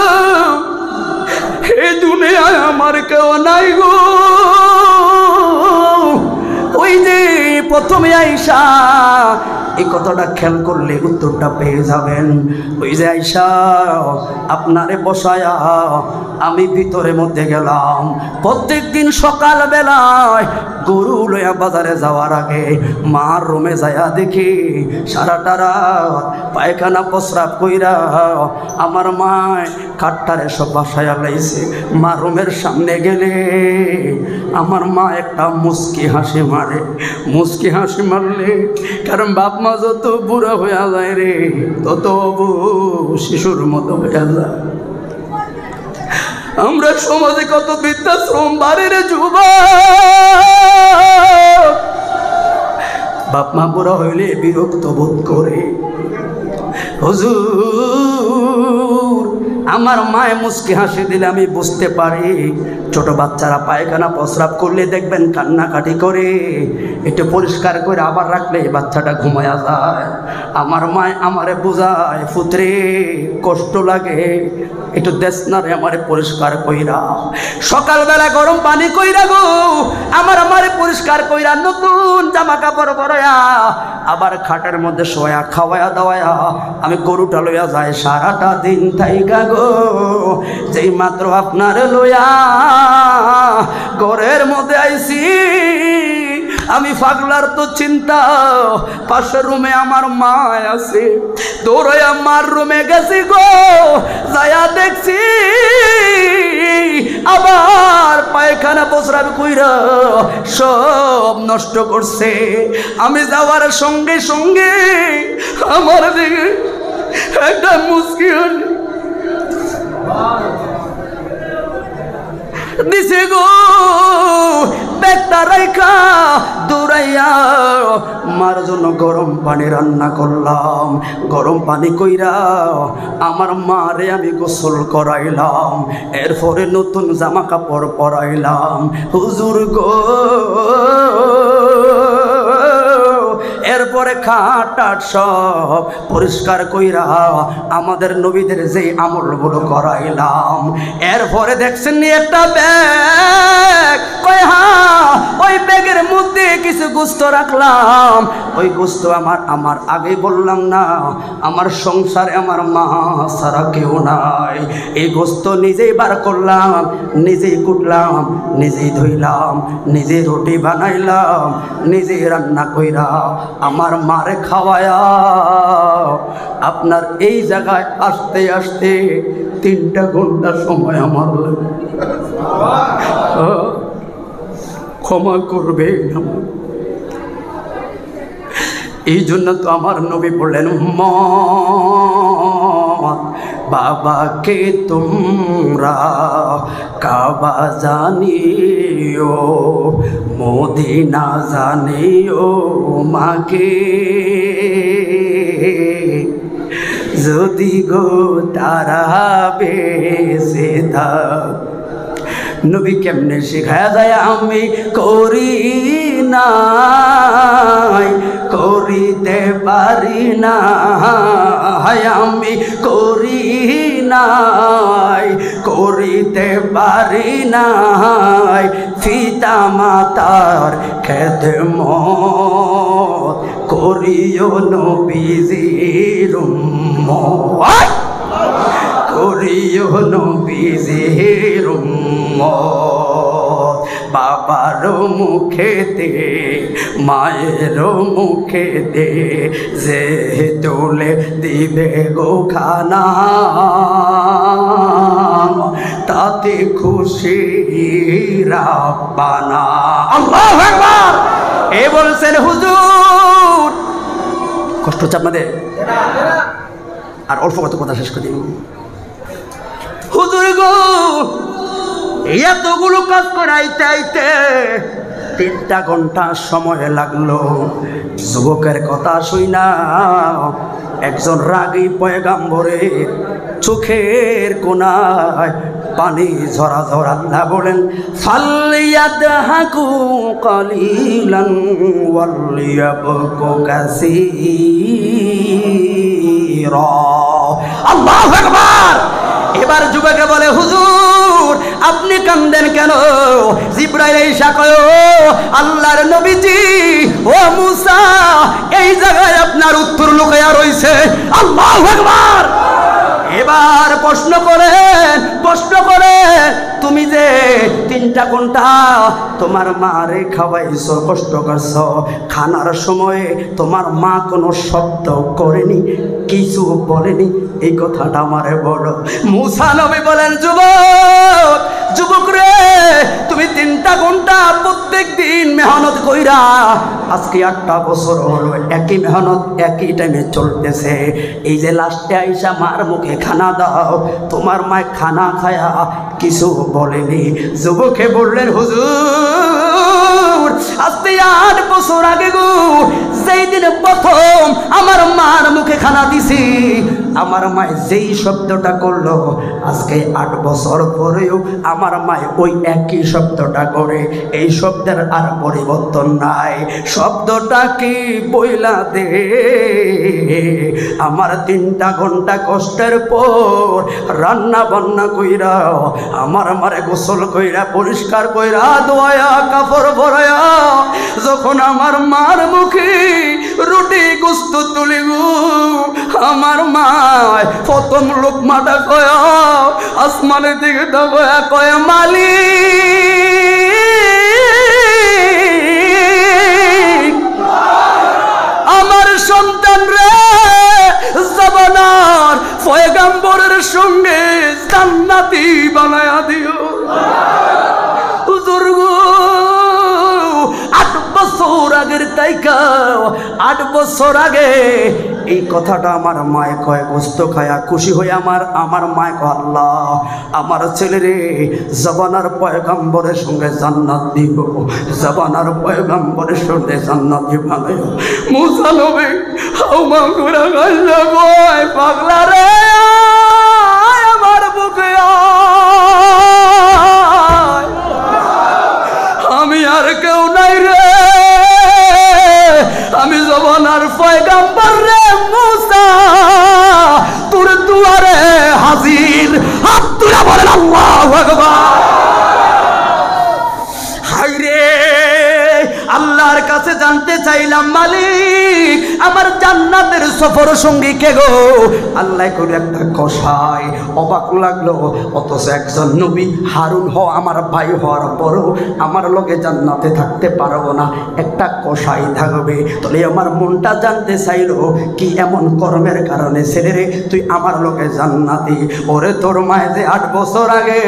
এই দুনিয়ায় আমার কেউ নাই গো। ওই যে প্রথমে আইসা এই কথাটা খেয়াল করলে উত্তরটা পেয়ে যাবেন। ওই যে আইসা আপনারে বসায়া আমি ভিতরের মধ্যে গেলাম। প্রত্যেক দিন সকাল বেলায় গরু লইয়া বাজারে যাওয়ার আগে মার রুমে যাইয়া দেখি সারাটা রাত পায়খানা প্রস্রাব কইরা আমার মায় কাঠটারে সব বাসায়া লাইছে। মা রুমের সামনে গেলে আমার মা একটা মুস্কি হাসি মারে। মুস্কি হাসি মারলে, কারণ বাপ মা যত বুড়া হয়ে যায় রে, তত শিশুর মতো হয়ে যায়। আমরা সমাজে কত বৃদ্ধাশ্রম বাড়ি রে যুবক। বাপ মা বুড়া হইলে বিরক্ত বোধ করে। হুজুর, আমার মায়ে মুস্কি হাসি দিলে আমি বুঝতে পারি। ছোট বাচ্চারা পায়খানা প্রস্রাব করলে দেখবেন কান্নাকাটি করে, একটু পরিষ্কার করে আবার রাখলে বাচ্চাটা ঘুমায়া যায়। আমার মায় আমারে বোঝায়, পুত্রে কষ্ট লাগে, একটু দেশ না রে আমারে পরিষ্কার কইরা। সকালবেলা গরম পানি কইরা গো আমারে পরিষ্কার কইরা নতুন জামা কাপড় পরায়া আবার খাটের মধ্যে শোয়া খাওয়ায়া দাওয়ায়া আমি গরুটা লইয়া যাই। সারাটা দিন থাইকা গো যেই মাত্র আপনার লইয়া ঘরের মধ্যে আইছি, আমি পাগলার তো চিন্তা, পাশের রুমে আমার মা আছে। দৌড়ে আমার রুমে গেছি গো, যায়া দেখছি আবার পায়খানা প্রস্রাব কইরা সব নষ্ট করছে। আমি যাওয়ার সঙ্গে সঙ্গে আমার দিকে একটা মুস্কি দিছে গো। ব্যাগটা রাইখা দৌড়াইয়া মার জন্য গরম পানি রান্না করলাম। গরম পানি কইরা আমার মারে আমি গোসল করাইলাম। এরপরে নতুন জামা কাপড় পরাইলাম। হুজুর গো, এরপরে খাট সব পরিষ্কার কইরা আমাদের নবীদের যে আমলগুলো করাইলাম। এরপরে দেখছেন একটা ব্যাগ, কই হ্যাঁ ওই ব্যাগের মধ্যে কিছু গোস্ত রাখলাম, ওই গোস্ত আমার আগে বললাম না, আমার সংসারে আমার মা ছাড়া কেউ নাই। এই গোস্ত নিজেই বার করলাম, নিজেই কুটলাম, নিজেই ধুইলাম, নিজেই রুটি বানাইলাম, নিজেই রান্না কইরা আমার মারে খাওয়ায়া আপনার এই জায়গায় আসতে আসতে 3টা ঘন্টা সময় আমার লাগে। ক্ষমা করবে আমার। এই জন্য তো আমার নবী বললেন, বাবাকে তোমরা কাবা জানিও, মদিনা জানিও মাকে, যদি গো তারা বেঁচে থাক। নবী কেমনে শেখায়া যায়? আমি করি নাই, করিতে পারি না, আমি করি নাই, করিতে পারি নাই, পিতা মাতার খেদমত করিও নবীজির উম্মত, করিও নবীজির উম্মত। বাবার মুখেতে মায়ের মুখেতে যে তুলে দিবে গো খানা, তাতে খুশি রাব্বানা। আল্লাহু আকবার। এ বলছেন হুজুর, কষ্ট হচ্ছে আপনাদের? আর অল্প কত কথা শেষ করি। হুজুর গো, এতগুলো কাজ করাইতে আইতে 3টা ঘন্টা সময় লাগলো। যুবকের কথা শুই না একজন রাগী পয়গাম্বরের চোখের কোনায় পানি ঝরা ঝরা। আল্লাহ বলেন, ফালইয়াদহাকু কালিলান ওয়ালিয়াবকু কাসীরা। আল্লাহু আকবার। এবার যুবকে বলে, হুজুর আপনি কান্দেন কেন? জিবরাইল এসে কয়, আল্লাহর নবীজি, ও মুসা, এই জায়গায় আপনার উত্তর লুকায়া রইছে। আল্লাহু আকবার। এবার প্রশ্ন করে তুমি যে 3টা ঘন্টা তোমার মারে খাওয়াইছো, কষ্ট করছো, খানার সময়ে তোমার মা কোনো শব্দ করেনি, কিছু বলেনি, এই কথাটা আমারে বলো। মুসা নবী বলেন, যুবক রে, তুমি 3টা ঘন্টা প্রত্যেক দিন মেহনত কইরা আজকে 8টা বছর হলো একই মেহনত একই টাইমে চলতেছে। এই যে লাস্টে আইসা মার মুখে খানা দাও, তোমার মায় খানা খায়া কিছু বলেনি। যুবকে বললেন, হুজুর আজকে 8 বছর আগে গো, যেই দিন প্রথম আমার মার মুখে খানা দিছি, আমার মায় যেই শব্দটা করলো, আজকে 8 বছর পরেও আমার মায় ওই একই শব্দটা করে। এই শব্দের আর পরিবর্তন নাই। শব্দটা কি বইলা দে, আমার 3টা ঘন্টা কষ্টের পর রান্না বান্না কইরা আমার মারে গোসল কইরা পরিষ্কার কইরা দোয়া কাপড় ভরায়া যখন আমার মার মুখে রুটি গোস্ত তুলিব, আমার মা প্রথম লোকমাটা কয় আসমানের দিকে দয়া কয়, মালিক আমার সন্তান রে জামানার পয়গাম্বরের সঙ্গে জান্নাতি বানায়া দিও। হুজুর গো, 8 বছর আগের তাইকা 8 বছর আগে এই কথাটা আমার মায় কয়, গোস্ত খায়া খুশি হয়ে আমার মায় কয়, আল্লাহ আমার ছেলেরে জামানার পয়গাম্বরের সঙ্গে জান্নাত দিব, জামানার পয়গাম্বরের সঙ্গে জান্নাত দিব। মুসা নবী হাউমা করে গাইলা কয়, পাগলা রে আমার বুকে আমি আর কেউ নাই রে, আমি জামানার পয়গাম্বর রে মুসা, তোর দুয়ারে হাজির। হাত তুলে বলেন আল্লাহু আকবার। হায় রে, আল্লাহর কাছে জানতে চাইলাম, মালিক আমার জান্নাতের সফর সঙ্গী কে গো? আল্লাহ করে একটা কষাই। অবাক লাগলো, অথচ একজন নবী হারুন আমার ভাই হওয়ার পরও আমার লগে জান্নাতে থাকতে পারবো না, একটা কষাই থাকবে। তাহলে আমার মনটা জানতে চাইলো, কি এমন কর্মের কারণে ছেলেরে তুই আমার লগে জান্নাতি? ওরে তোর মায়ে যে 8 বছর আগে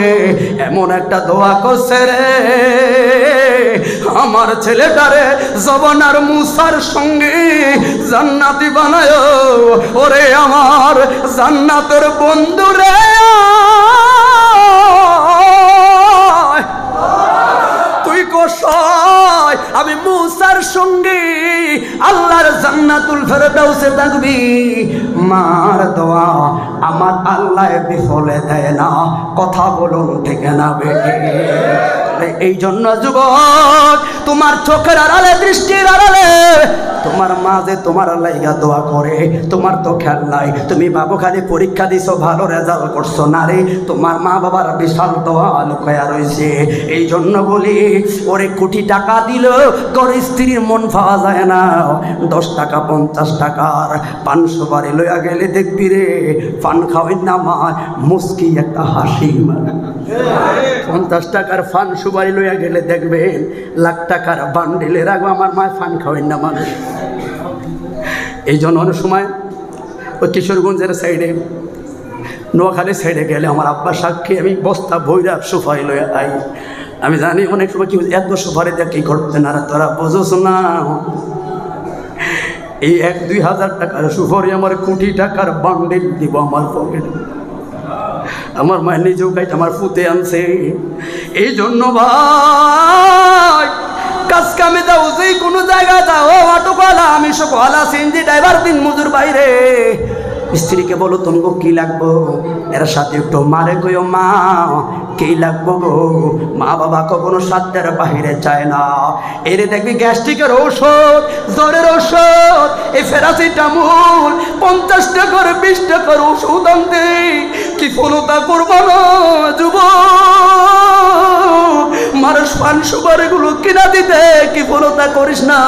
এমন একটা দোয়া করছে রে, আমার ছেলেটারে জবানার মুসার সঙ্গে জান্নাতি বানায়। ওরে আমার জান্নাতের বন্ধু রে, তুই কষাই, আমি মুসার সঙ্গে আল্লাহর জান্নাতুল ফেরদাউসে থাকবি। মার দোয়া আমার আল্লাহ বিফলে দেয় না। কথা বলুন ঠিক না বেটি? এই জন্য যুবক, তোমার চোখের আড়ালে, দৃষ্টির আড়ালে তোমার মা যে তোমার লাইগা দোয়া করে, তোমার তো খেয়াল নাই। তুমি বাবু খালি পরীক্ষা দিছো, ভালো রেজাল্ট করছো না রে, তোমার মা বাবার বিশাল দোয়া লুকায়া রয়েছে। এই জন্য বলি, ওরে কোটি টাকা দিল তোর স্ত্রীর মন পাওয়া যায় না। 10 টাকা 50 টাকার পান সুপারি লইয়া গেলে দেখবি রে, পান খাওয়াই না মা মুস্কি একটা হাসি। 50 টাকার পান সুপারি লইয়া গেলে দেখবেন লাখ টাকার বান্ডিলে রাখবো, আমার মায় পান খাওয়াই না মানুষ। এই জন্য অনেক সময় ওই কিশোরগঞ্জের সাইডে, নোয়াখালী সাইডে গেলে আমার আব্বা সাক্ষী, আমি বস্তা ভৈরা সুপারি লইয়া আই। আমি জানি অনেক সময় কি এত সুপারি দিয়ে কি করতে না, তোরা বোঝোস না। এই 1-2 হাজার টাকার সুপারি আমার কোটি টাকার বান্ডিল দিব আমার পকেটে। আমার মায়ের নিজেও খাইতে, আমার ফুতে আনছে। এই জন্য ভাই, কাজ কামে যাও, যে কোনো জায়গায় যাও, অটোওয়ালা, আমি সবওয়ালা, সিএনজি ড্রাইভার, দিন মজুর বাইরে, স্ত্রীকে বলো তোমাকে কি লাগবো, এর সাথে একটু মারে কইও মা কি লাগবো গো। মা বাবা কখনো সাধ্যের বাহিরে চায় না। এর দেখবি গ্যাস্ট্রিকের ঔষধ, জ্বরের ঔষধ, এই প্যারাসিটামল 50 টাকার 20 টাকার ওষুধ আনতে কি ফলতা করবো না যুবক? মানুষ পান সুপারিগুলো কিনা দিতে কি ফলতা করিস না,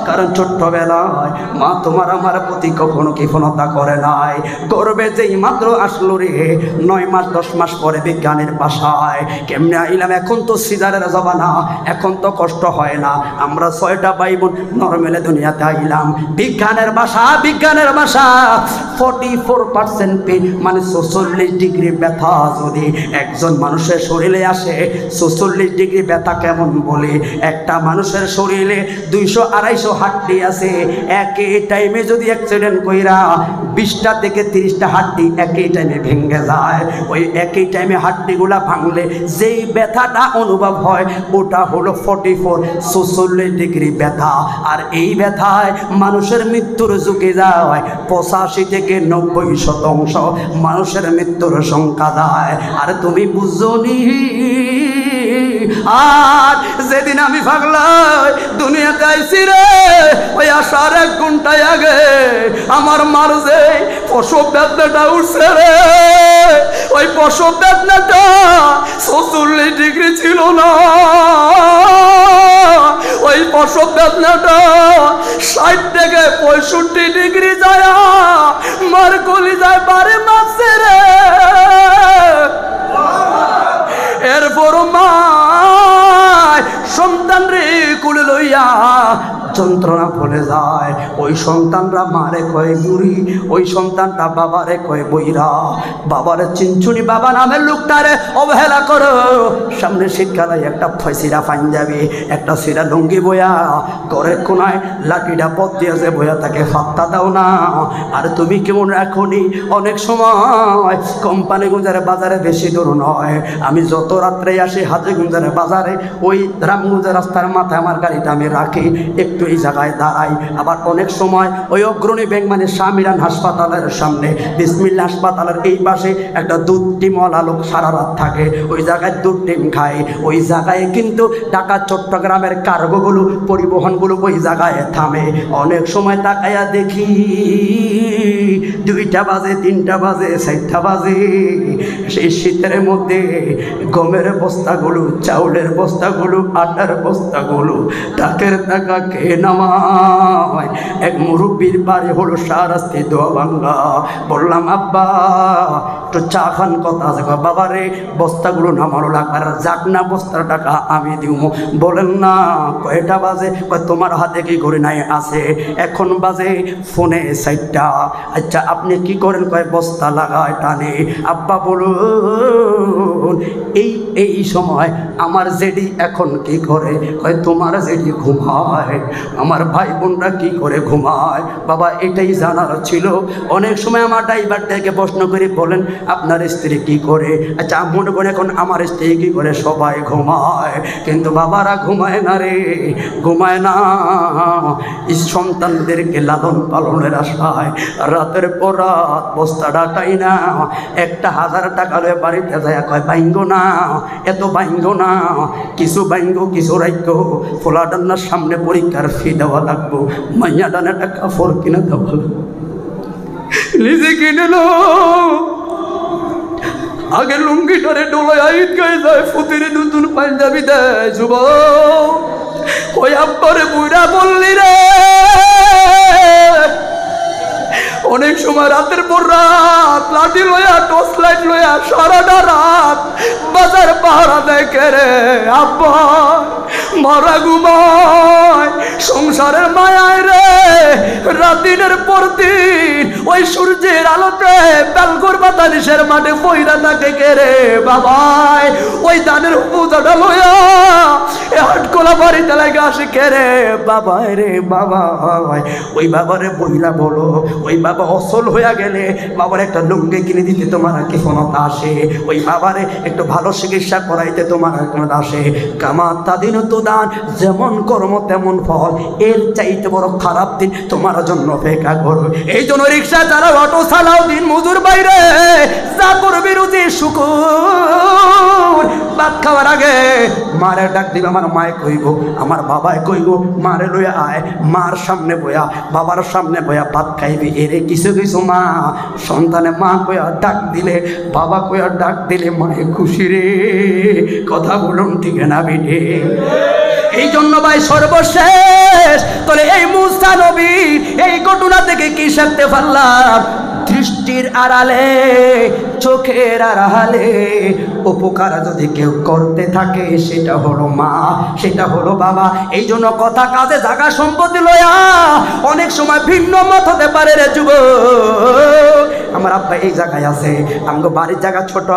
কারণ ছোট্টবেলায় মা তোমার আমার প্রতি কখনো কি ফলতা করে নাই। গর্বে যেই মাত্র আসলো রে, 9 মাস 10 মাস পরে বিজ্ঞানের বাসায় কেমনে আইলাম। এখন তো সিজারের জমানা, এখন তো কষ্ট হয় না। আমরা 6টা ভাই বোন নরমালে দুনিয়াতে আইলাম। বিজ্ঞানের বাসা, বিজ্ঞানের বাসা 44% পেন, মানে 46 ডিগ্রি ব্যথা যদি একজন মানুষের শরীরে আসে, 46 ডিগ্রি ব্যথা কেমন বলে? একটা মানুষের শরীরে 200-250 হাড্ডি আছে। একই টাইমে যদি অ্যাক্সিডেন্ট কইরা 20টা থেকে 30টা হাড্ডি একই টাইমে ভেঙে যায়। ওই একই টাইমে হাড্ডিগুলা ভাঙলে যেই ব্যথাটা অনুভব হয়, ওটা হলো 44-46 ডিগ্রি ব্যথা। আর এই ব্যথায় মানুষের মৃত্যুর ঝুঁকে যায় 85 থেকে 90% মানুষের মৃত্যুর সংখ্যা যায়। আর তুমি বুঝনি, আর যেদিন আমি ভাগলাই দুনিয়াতে আইছি রে, ওই আসার 1 ঘন্টা আগে আমার মার যে প্রসব বেদনাটা উঠছে রে, ওই প্রসব বেদনাটা 46 ডিগ্রি ছিল না। ওই প্রসব বেদনাটা 60 থেকে 65 ডিগ্রি যায়, মার কলি যায় বারে মাসে রে। এরপর মা সন্তান রে কুলে লইয়া যন্ত্রণা ভুলে যায়। ওই সন্তানরা মারে কয় বুড়ি, ওই সন্তানটা বাবারে কয় বইরা। বাবারে চিনচুনি বাবা নামের লোকটারে অবহেলা করো, সামনে শিক্ষালয় একটা ফয়সিরা পাঞ্জাবি, একটা সিরা লুঙ্গি বয়া, ঘরের কোনায় লাঠিটা পথ দিয়েছে বয়া, তাকে ফাত্তা দাও না। আর তুমি কেমন এখনই অনেক সময় কোম্পানিগঞ্জের বাজারে বেশি দূর নয়, আমি যত রাত্রে আসি হাজিগঞ্জের বাজারে, ওই রামগঞ্জের রাস্তার মাথায় আমার গাড়িটা আমি রাখি, একটু এই জায়গায় দাঁড়াই। আবার অনেক সময় ওই অগ্রণী ব্যাংক, মানে শামিরান হাসপাতালের সামনে, বিসমিল্লা হাসপাতালের এই পাশে একটা দুধ ডিমওয়ালা লোক সারা রাত থাকে, ওই জায়গায় দুধ ডিম খায়। ওই জায়গায় কিন্তু ঢাকা চট্টগ্রামের কার্গোগুলো, পরিবহনগুলো ওই জায়গায় থামে। অনেক সময় তাকাইয়া দেখি 2টা বাজে, 3টা বাজে, 4টা বাজে। সেই শীতের মধ্যে গমের বস্তাগুলো, চাউলের বস্তাগুলো, আটার বস্তাগুলো ঢাকা হকের টাকা কে নামায়? এক মুরব্বীর বাড়ি হলো শাহরাস্তি দোয়াবাঙ্গা। বললাম আব্বা একটু চা খান, কথা আছে। বাবা রে বস্তাগুলো নামানো লাগবে, আর যাক না বস্তার টাকা আমি দিব। বলেন না কয়টা বাজে? তোমার হাতে কি করে নাই আছে? এখন বাজে ফোনে 4টা। আচ্ছা আপনি কি করেন? কয় বস্তা লাগায় টানে। আব্বা বলুন এই সময় আমার জেডি এখন কি করে? কয় তোমার জেডি ঘুমায়। আমার ভাই বোনরা কি করে ঘুমায়? বাবা এটাই জানার ছিল। অনেক সময় আমার ড্রাইভার থেকে প্রশ্ন করি, বলেন আপনার স্ত্রী কি করে? আচ্ছা মনে করেন এখন আমার স্ত্রী কি করে? সবাই ঘুমায়, কিন্তু বাবারা ঘুমায় না রে, ঘুমায় না। সন্তানদেরকে লালন পালনের আশায় রাতের পর রাত বস্তা ডাটাই না। একটা 1000 টাকা লয়ে বাড়িতে যায়, কয় বাইঙ্গো না, এত বাইঙ্গো না, কিছু বাইঙ্গো কিছু রাইগো। ফোলা ডান্নার সামনে পরীক্ষার ফি দেওয়া লাগবো, মাইয়া ডানে একটা কাপড় কিনে দেওয়া লাগবো, নিজে কিনে লো। আগে লুঙ্গিটারে ডোলায় আইত গায়ে যায়, ফুতিরে নতুন পাঞ্জাবি দেয় যুবক। ওই আব্বারে বুড়া বললি রে, অনেক সময় রাতের পর রাত লাঠি লইয়া টর্চ লাইট লইয়া সারাটা রাত বাজার পাহারা দেখে রে আব্বা। মারা ঘুমায় সংসারের মায়ায় রে, রাতিনের পর দিন ওই সূর্যের আলোতে বেলগোর বাতানিসের মাঠে পইরা থাকে কে রে বাবাই। ওই ধানের পূজাটা লইয়া হাটকোলা বাড়িতে লাগে আসে কে রে বাবাই রে বাবা। ওই বাবারে বইলা বলো, ওই বাবা অসল হইয়া গেলে বাবার একটা লুঙ্গি কিনে দিতে তোমার কি ক্ষমতা আসে? ওই বাবারে একটু ভালো চিকিৎসা করাইতে তোমার ক্ষমতা আসে? কামাতা দিন তো দান, যেমন কর্ম তেমন ফল, এর চাইতে বড় খারাপ দিন তোমার জন্য অপেক্ষা করবে। এই জন্য রিক্সা চালাও, অটো চালাও, দিন মজুর বাইরে যা করবি রুজি শুকুর। ভাত খাওয়ার আগে মারে ডাক দিবে, আমার মায়ে কইব, আমার বাবায় কইব, মারে লইয়া আয়, মার সামনে বয়া, বাবার সামনে বয়া ভাত খাইবি। এরে কিছু কিছু মা সন্তানে মা কইয়া ডাক দিলে, বাবা কইয়া ডাক দিলে মায়ে খুশি রে। কথা বলুন ঠিক না বিটে? এই জন্য ভাই সর্বশেষ তোরে এই মুসা নবী এই ঘটনা থেকে কি শিখতে পারলাম? দৃষ্টির আড়ালে চোখের আড়ালে উপকার যদি কেউ করতে থাকে সেটা হলো মা, সেটা হলো বাবা। এই জন্য কথা কাজে জায়গা সম্পত্তি লয়া অনেক সময় ভিন্ন মত হতে পারে রে যুবক। আমার আব্বা এই জায়গায় আছে, আমগো বাড়ির জায়গা ছোট।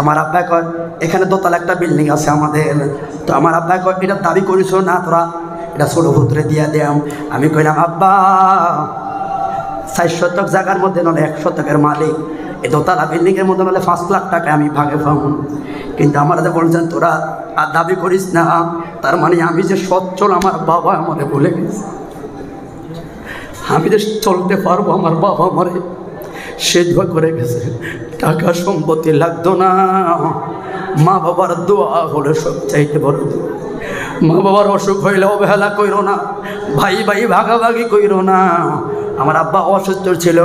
আমার আব্বা কয় এখানে দোতলা একটা বিল্ডিং আছে আমাদের। তো আমার আব্বা কয় এটা দাবি করিস না তোরা, এটা ছোট ভূতরে দিয়া দেম। আমি কইলাম আব্বা 4 শতক জায়গার মধ্যে নলে 1 শতকের মালিক, এই দোতলা বিল্ডিংয়ের মধ্যে নলে 5 লাখ টাকা আমি ভাগে পাবো। কিন্তু আমার যে বলছেন তোরা আর দাবি করিস না, তার মানে আমি যে সচ্ছল আমার বাবা আমারে বলে গেছে, আমি যে চলতে পারবো আমার বাবা আমারে সে দোয়া করে গেছে। টাকা সম্পত্তি লাগতো না, মা বাবার দোয়া হলে সবচাইতে বড় দোয়া। মা বাবার অসুখ হইলে অবহেলা কইরো না, ভাই ভাই ভাগাভাগি কইরো না। আমার আব্বা অসুস্থ ছিল,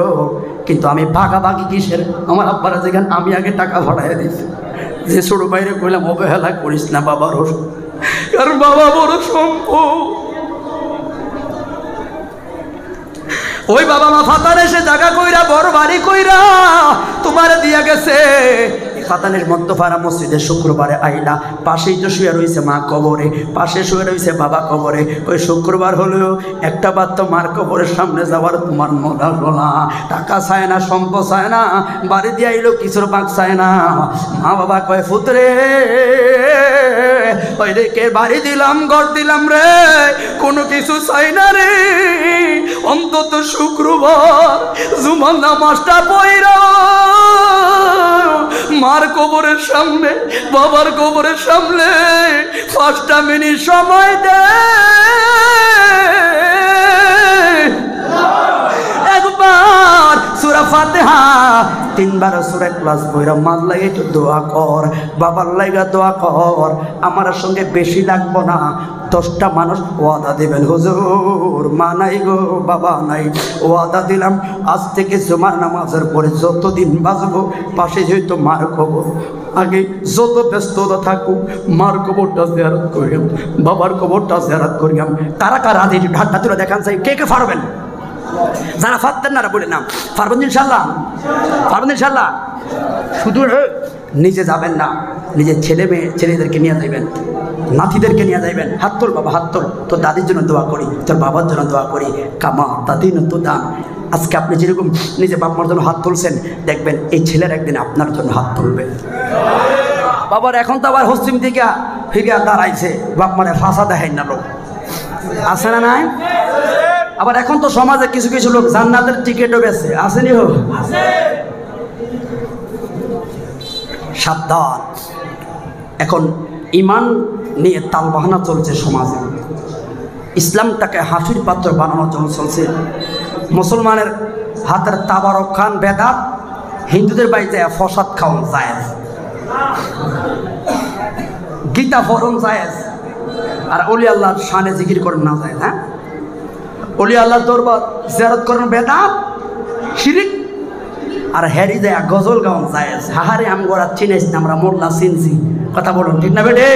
কিন্তু আমি ভাগাভাগি কিসের? আমার আব্বারা যেখানে আমি আগে টাকা ভাড়াইয়া দিয়েছি, যে ছোট বাইরে কইলাম অবহেলা করিস না বাবার অসুখ, কারণ বাবা বড় সম্পদ। ওই বাবা মা ফাতান এসে জায়গা কইরা বড় বাড়ি কইরা তোমার দিয়া গেছে। ফাতানের মধ্যপাড়া মসজিদে শুক্রবারে আইলা, পাশেই তো শুয়ে রয়েছে মা কবরে, পাশে শুয়ে রয়েছে বাবা কবরে। ওই শুক্রবার হলেও একটা বার তো মার কবরের সামনে যাওয়ার তোমার মজা হলো না। টাকা চায় না, সম্পদ চায় না, বাড়ি দিয়ে আইলো কিছুর বাক চায় না। মা বাবা কয় ফুতরে ওই রেখে বাড়ি দিলাম, ঘর দিলাম রে, কোনো কিছু চাই না রে, অন্তত শুক্রবার জুমার নামাজটা পইরা মার কবরের সামনে, বাবার কবরের সামনে 5টা মিনিট সময় দে। একবার সূরা ফাতিহা 3 বার সূরা ইখলাস পড়া মার লাগে একটু দোয়া কর, বাবার লাগা দোয়া কর। আমার সঙ্গে বেশি লাগবো না, 10টা মানুষ ওয়াদা দেবেন, হুজুর মা নাই গো বাবা নাই, ওয়াদা দিলাম আজ থেকে জুমার নামাজের পরে যতদিন বাঁচবো পাশে যেহেতু মার খবর, আগে যত ব্যস্ততা থাকুক মার কবরটা জিয়ারত করিয়াম, বাবার কবরটা জিয়ারত করিয়াম। কারা কারা এই ঢাকা তুলে দেখান চাই, কে কে পারবেন? যারা পারতেন না বলে নাম, পারবেন ইনশাল্লাহ? পারবেন ইনশাল্লাহ? শুধু নিজে যাবেন না, নিজের ছেলেদেরকে নিয়ে যাবেন, নাতিদেরকে নিয়ে যাইবেন। হাত তোল বাবা, হাত তোল, তোর দাদির জন্য দোয়া করি, তোর বাবার জন্য দোয়া করি। কামা দাদির তো দান। আজকে আপনি যেরকম নিজে বাপ মার জন্য হাত তুলছেন, দেখবেন এই ছেলের একদিন আপনার জন্য হাত তুলবে। বাবার এখন তো আবার হস্তিম দিকে ফিরিয়া দাঁড়াইছে, বাপ মারে ফাঁসা দেখাই না লোক আছে না নাই? আবার এখন তো সমাজে কিছু কিছু লোক জান্নাতের টিকিটও বেছে, আসেনি হোক? সাবধান, এখন ইমান নিয়ে তালবাহানা চলছে সমাজে, ইসলামটাকে হাসির পাত্র বানানোর জন্য চলছে। মুসলমানের হাতের তাবারক খান বেদাত, হিন্দুদের বাড়িতে ফসাদ খাওয়ান জায়েজ, গীতা ফরন জায়েজ, আর অলি আল্লাহর শানে জিকির করেন না জায়েজ। হ্যাঁ, অলি আল্লাহর দরবার জিয়ারত করেন বেদাত, শিরিক। আর হ্যারি দেয়া গজল গাওয়ান জায়েজ। হাহারে আম গোড়া চিনেছি না, আমরা মোল্লা চিনছি। কথা বলুন ঠিক না বেটে?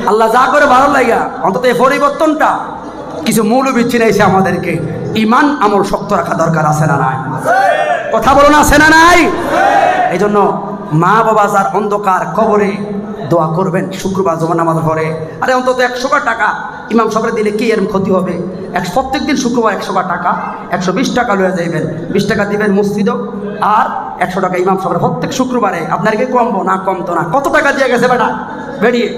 আল্লাহ যা করে ভালো লাগা, অন্তত এই পরিবর্তনটা কিছু মৌলবী চিনাইছে আমাদেরকে। ইমান আমল শক্ত রাখা দরকার, আছে না নাই? কথা বলুন, আছে না নাই? এই জন্য মা বাবা যার অন্ধকার কবরে দোয়া করবেন শুক্রবার জমা নামাজ পড়ে। আরে অন্তত 100 টাকা ইমাম সাহেবের দিলে কি এরকম ক্ষতি হবে? প্রত্যেক দিন শুক্রবার 100 টাকা, 120 টাকা লয়ে যাইবেন, 20 টাকা দিবেন মসজিদও, আর 100 টাকা ইমাম সাহেবের প্রত্যেক শুক্রবারে। আপনার কি কমবো না? কমতো না। কত টাকা দিয়ে গেছে বেটা বেরিয়ে?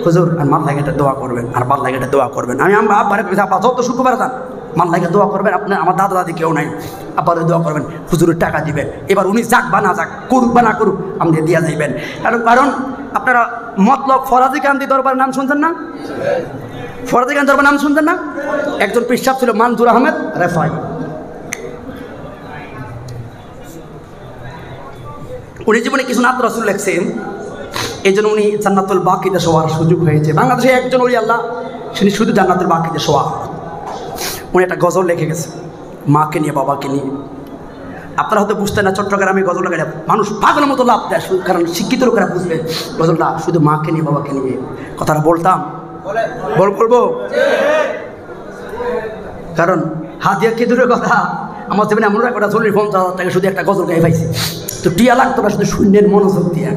হুজুর আর মাল লাগে এটা দোয়া করবেন, আর বাল লাগে এটা দোয়া করবেন। আমি আমরা আব্বারে যত শুক্রবার যান মাল লাগে দোয়া করবেন। আপনার আমার দাদা দাদি কেউ নাই, আব্বারে দোয়া করবেন, হুজুরের টাকা দিবেন। এবার উনি যাক বা না যাক, করুক বা না করুক, আপনি দিয়া যাইবেন। কারণ আপনারা মতলব ফরাজি কান্দি দরবার নাম শুনছেন না? ফরাজি কান্দি দরবার নাম শুনছেন না? একজন পেশাব ছিল মানজুর আহমেদ রেফাই। উনি জীবনে কিছু নাত রাসূল লেখছেন, এই জন্য উনি জান্নাতুল বাকিতে শোয়ার সুযোগ হয়েছে। বাংলাদেশে একজন ওলি আল্লাহ, তিনি শুধু জান্নাতুল বাকিতে শোয়া। উনি একটা গজল লিখে গেছে মাকে নিয়ে, বাবাকে নিয়ে। আপনারা হয়তো বুঝতেন না, চট্টগ্রামে গজল লাগাই মানুষ পাগলের মতো লাভ দেয়, কারণ শিক্ষিত লোকেরা বুঝবে গজলটা শুধু মাকে নিয়ে, বাবাকে নিয়ে। কথাটা বলতাম, বলবো, কারণ হাতিয়া কি দূরের কথা, আমার জীবনে এমন একটা 40-50 টাকা শুধু একটা গজল গায়ে পাইছি, তো টিয়া লাগতো না, শুধু শূন্যের মনোযোগ দিয়ে।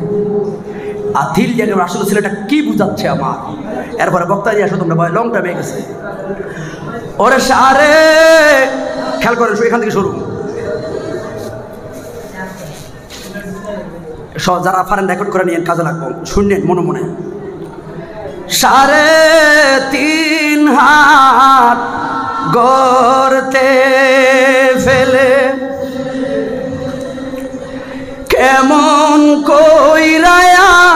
আর দিল জায়গা আসলে ছেলেটা কি বুঝাচ্ছে আমার। এরপরে বক্তা দিয়ে আসো, তোমরা লং টাইম হয়ে গেছে। ওরে সারে খেয়াল করেন, এখান থেকে শুরু। যারা পারেন রেকর্ড করে নিয়ে কাজে লাগবো, শুনলেন মনে মনে। 3.5 হাত গর্তে ফেলে কেমন কইরা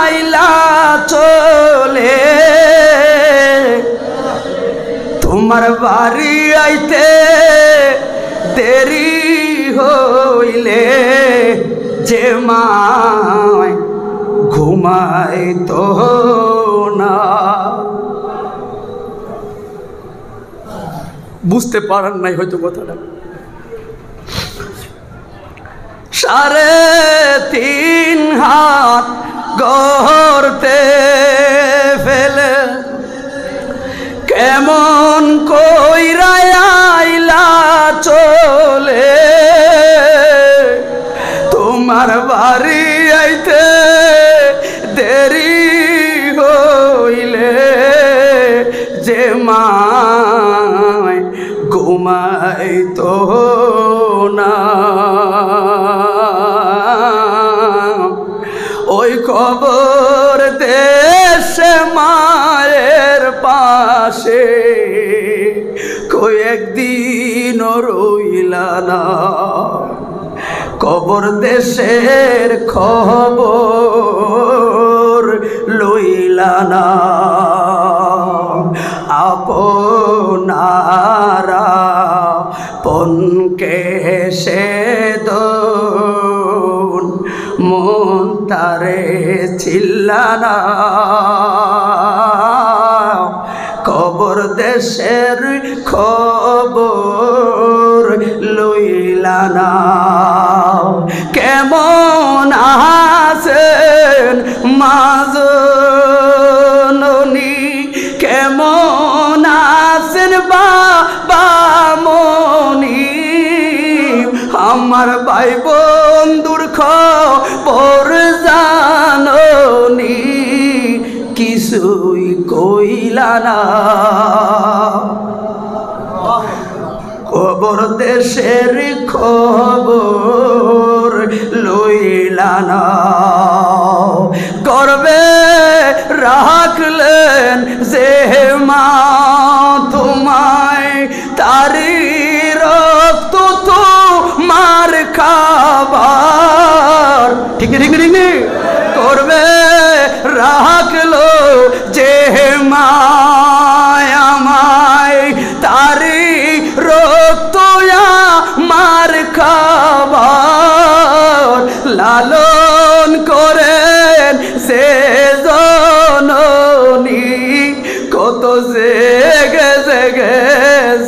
আইলা চলে, তোমার বাড়ি আইতে দেরি হইলে যে মায় ঘুমাইতো না। বুঝতে পারেন নাই হয়তো কথাটা। 3.5 হাত গর্তে ফেলে কেমন কইরা আইলা চলে, তোমার বাড়ি আইতে দেরি হইলে যে মায় ঘুমাইতো না। ওই কবর দেশে মায়ের পাশে কয়েকদিনও রইলা না, কবর দেশের খবর লইলা না। আপনারা পনকে সে দন মন তারে ছিল্লা না। দেশের খবর লইলা না কেমন আছেন মাজননী কেমন আছেন বাবা মনি আমার ভাই বন্ধুর খবর জাননি কিছুই কইলা না খবর দেশের খবর লইলা না গর্বে রাখলেন যে মা তোমায় তারি রক্ত তোমার খাবার ঠিক ঠিক ঠিক করবে রাখলো যে মায় আমায় তারি রক্ত আমার খাবার লালন করেন সে জননী কত জেগে জেগে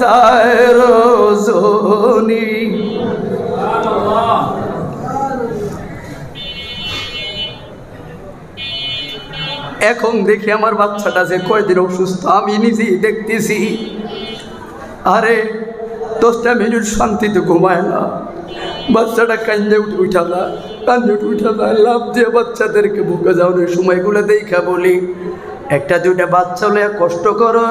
যায় রজনী এখন দেখি আমার বাচ্চাটা যে কয়দিন অসুস্থ আমি নিজেই দেখতেছি আরে 10টা মিনিট শান্তিতে ঘুমায় না বাচ্চাটা কান্দে উঠা না কান্দে উঠা না লাভ দিয়ে বাচ্চাদেরকে বুকে যাওয়ার সময়গুলো দেখা বলি একটা দুইটা বাচ্চা হলে কষ্ট করো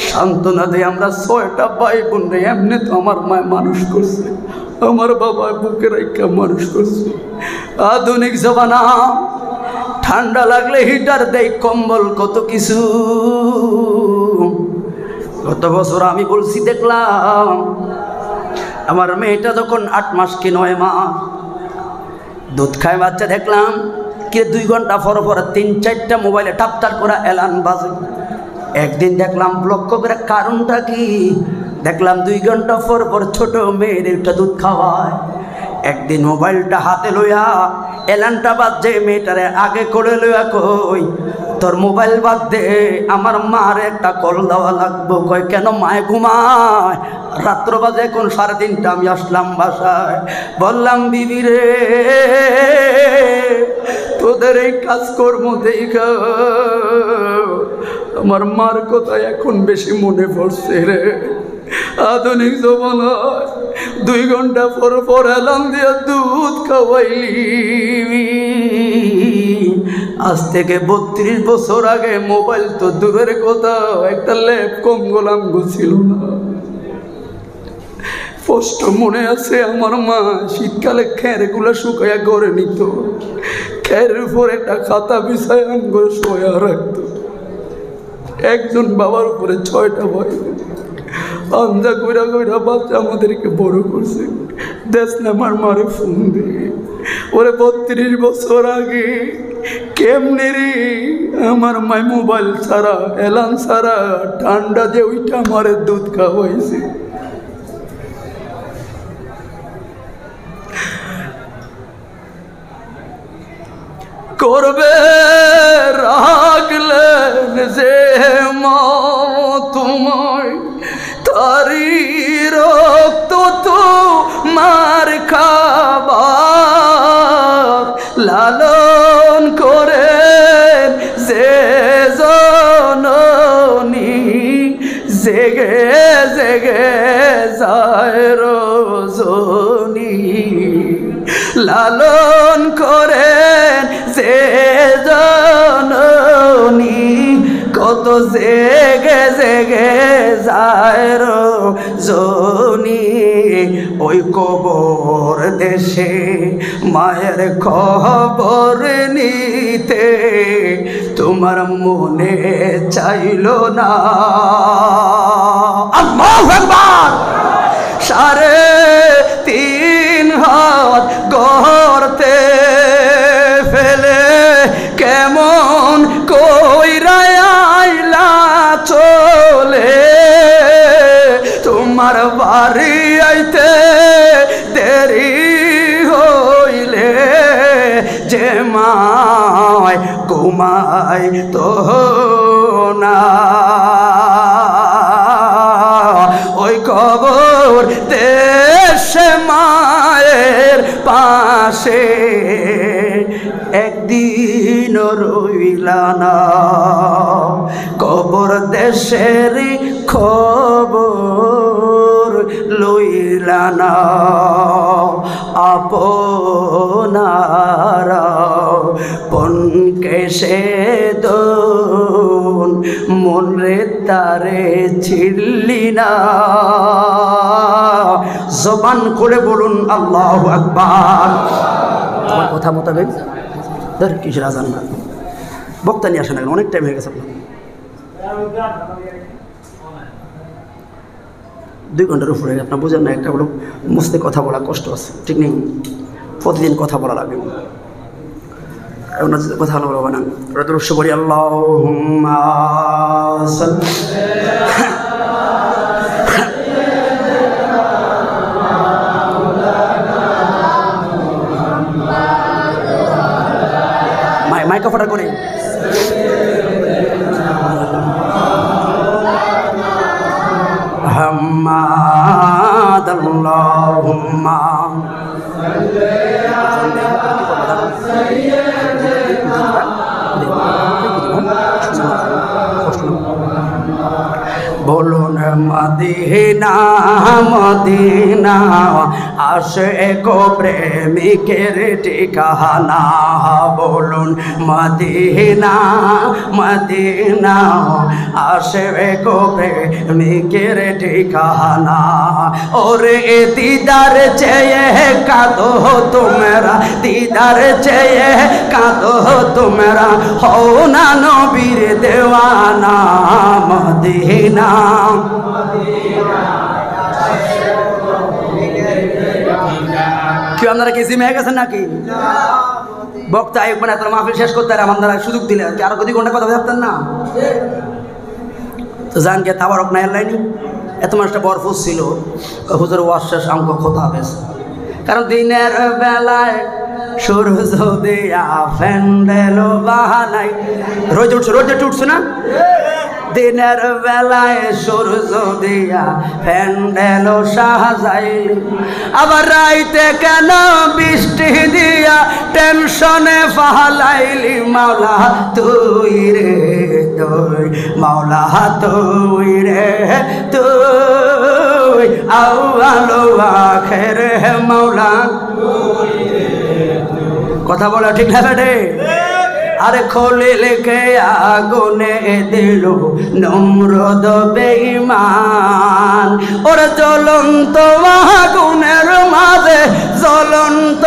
সান্ত্বনা দিয়ে আমরা 6টা ভাই বোন রে এমনি তো আমার মায় মানুষ করছে আমার বাবা বুকে রেখে মানুষ করছে আধুনিক জমানা ঠান্ডা লাগলে হিটার দেয় কম্বল কত কিছু গত বছর আমি বলছি দেখলাম আমার মেয়েটা যখন 8 মাস কি 9 মাস দুধ খায় বাচ্চা দেখলাম কে 2 ঘন্টা পর পর 3-4টা মোবাইলে টাপটাপ করে এলান বাজে একদিন দেখলাম লক্ষ্য করে কারণটা কি দেখলাম 2 ঘন্টা পর পর ছোট মেয়ের একটা দুধ খাওয়ায় একদিন মোবাইলটা হাতে লইয়া এলানটা বাজে মেয়েটারে আগে করে লইয়া কই তোর মোবাইল বাদ দে আমার মার একটা কল দেওয়া লাগবো কয় কেন মায়ে ঘুমায় রাত্র বাজে এখন 3:30 আমি আসলাম বাসায় বললাম বিবি রে তোদের এই কাজকর্ম দেখা আমার মার কথা এখন বেশি মনে পড়ছে রে আধুনিক জমানায় 2 ঘন্টা পর পর এলান দিয়ে দুধ খাওয়াইলি আজ থেকে 32 বছর আগে মোবাইল তো দূরের কথা একটা ল্যাপ কম গোলাম ছিল না স্পষ্ট মনে আছে আমার মা শীতকালে খেরগুলো শুকাইয়া ঘরে নিত খেরের উপর একটা খাতা বিছায় আঙ্গুল শোয়া রাখতো একজন বাবার উপরে 6টা ভাই আন্দা কইরা কইরা বাচ্চা আমাদেরকে বড় করছে দেশ না আমার মারে ফোন দিয়ে ওরে 32 বছর আগে কেমনে রে আমার মাই মোবাইল ছাড়া এলান ছাড়া ঠান্ডা দিয়ে ওইটা আমার দুধ খাওয়াইছে করবে রাখলেন যে মা তোমায় তারি রক্ত তোমার খাবার লালন করেন যে জননী জেগে জেগে যায় রজনী লালন করেন যে জননী কত জেগে জেগে যায় রজনী ওই কবর দেশে মায়ের খবর নিতে তোমার মনে চাইল না আল্লাহু আকবার 3.5 হাত গর্তে ফেলে কেমন কইরা আইলা চলে তোমার বাড়ি আইতে দেরি হইলে যে মায় ঘুমাই তো না ওই কবর দেশে মায়ের পাশে একদিন রইলা না কবর দেশের খবর লইলা না আপনারা পনকে সে দোন মনরে তারে ছিড়লি না জবান করে বলুন আল্লাহু আকবার আমার কথা মোতাবেক ধর কিসের আজান না বক্তা নিয়ে আসেন অনেক টাইম হয়ে গেছে আপনার 2 ঘন্টার উপরে আপনার বুঝেন না একটা হলো মুস্তে কথা বলা কষ্ট আছে ঠিক নেই প্রতিদিন কথা বলা লাগে কথা বলবো না রদ্রস্য করি আল্লাহুম্মা মাইক অফার করে হাম্মাদ আল্লাহুম্মা বলুন মদিনা মদিনা আশিক প্রেমিকের ঠিকানা বলুন মদিনা মদিনা আশিক প্রেমিকের ঠিকানা ওরে দিদার চেয়ে কাঁদো তোমরা দিদার চেয়ে কাঁদো তোমরা হও না নবীর দেওয়ানা মদিনা কি আপনারা কি জিমে গেছেন নাকি বক্তা একবার এত মাহফিল শেষ করতে আপনারা সুযোগ দিলে আরো কত ঘন্টা কথা ভাবতেন না তো জান কে তাবারক না লাইনি এত মানুষটা বরফুস ছিল হুজুর ওয়াজ শেষ আঙ্ক কথা বেশ কারণ দিনের বেলায় সূর্য দিয়া ফেন্ডেল বাহানাই রোজ উঠছে না দিনের বেলায় সূর্য দিয়া ফ্যান্ডেল সাজাই আবার রাইতে কেন বৃষ্টি দিয়া টেনশনে ফালাইলি মাওলা তুই রে তুই মাওলা তুই রে তুই আউয়ালো আখেরে মাওলা কথা বলা ঠিক না বেটে আরে খোলে লেখে আগুনে দিল নমরুদ বেঈমান ওরে জ্বলন্ত আগুনের মাঝে জ্বলন্ত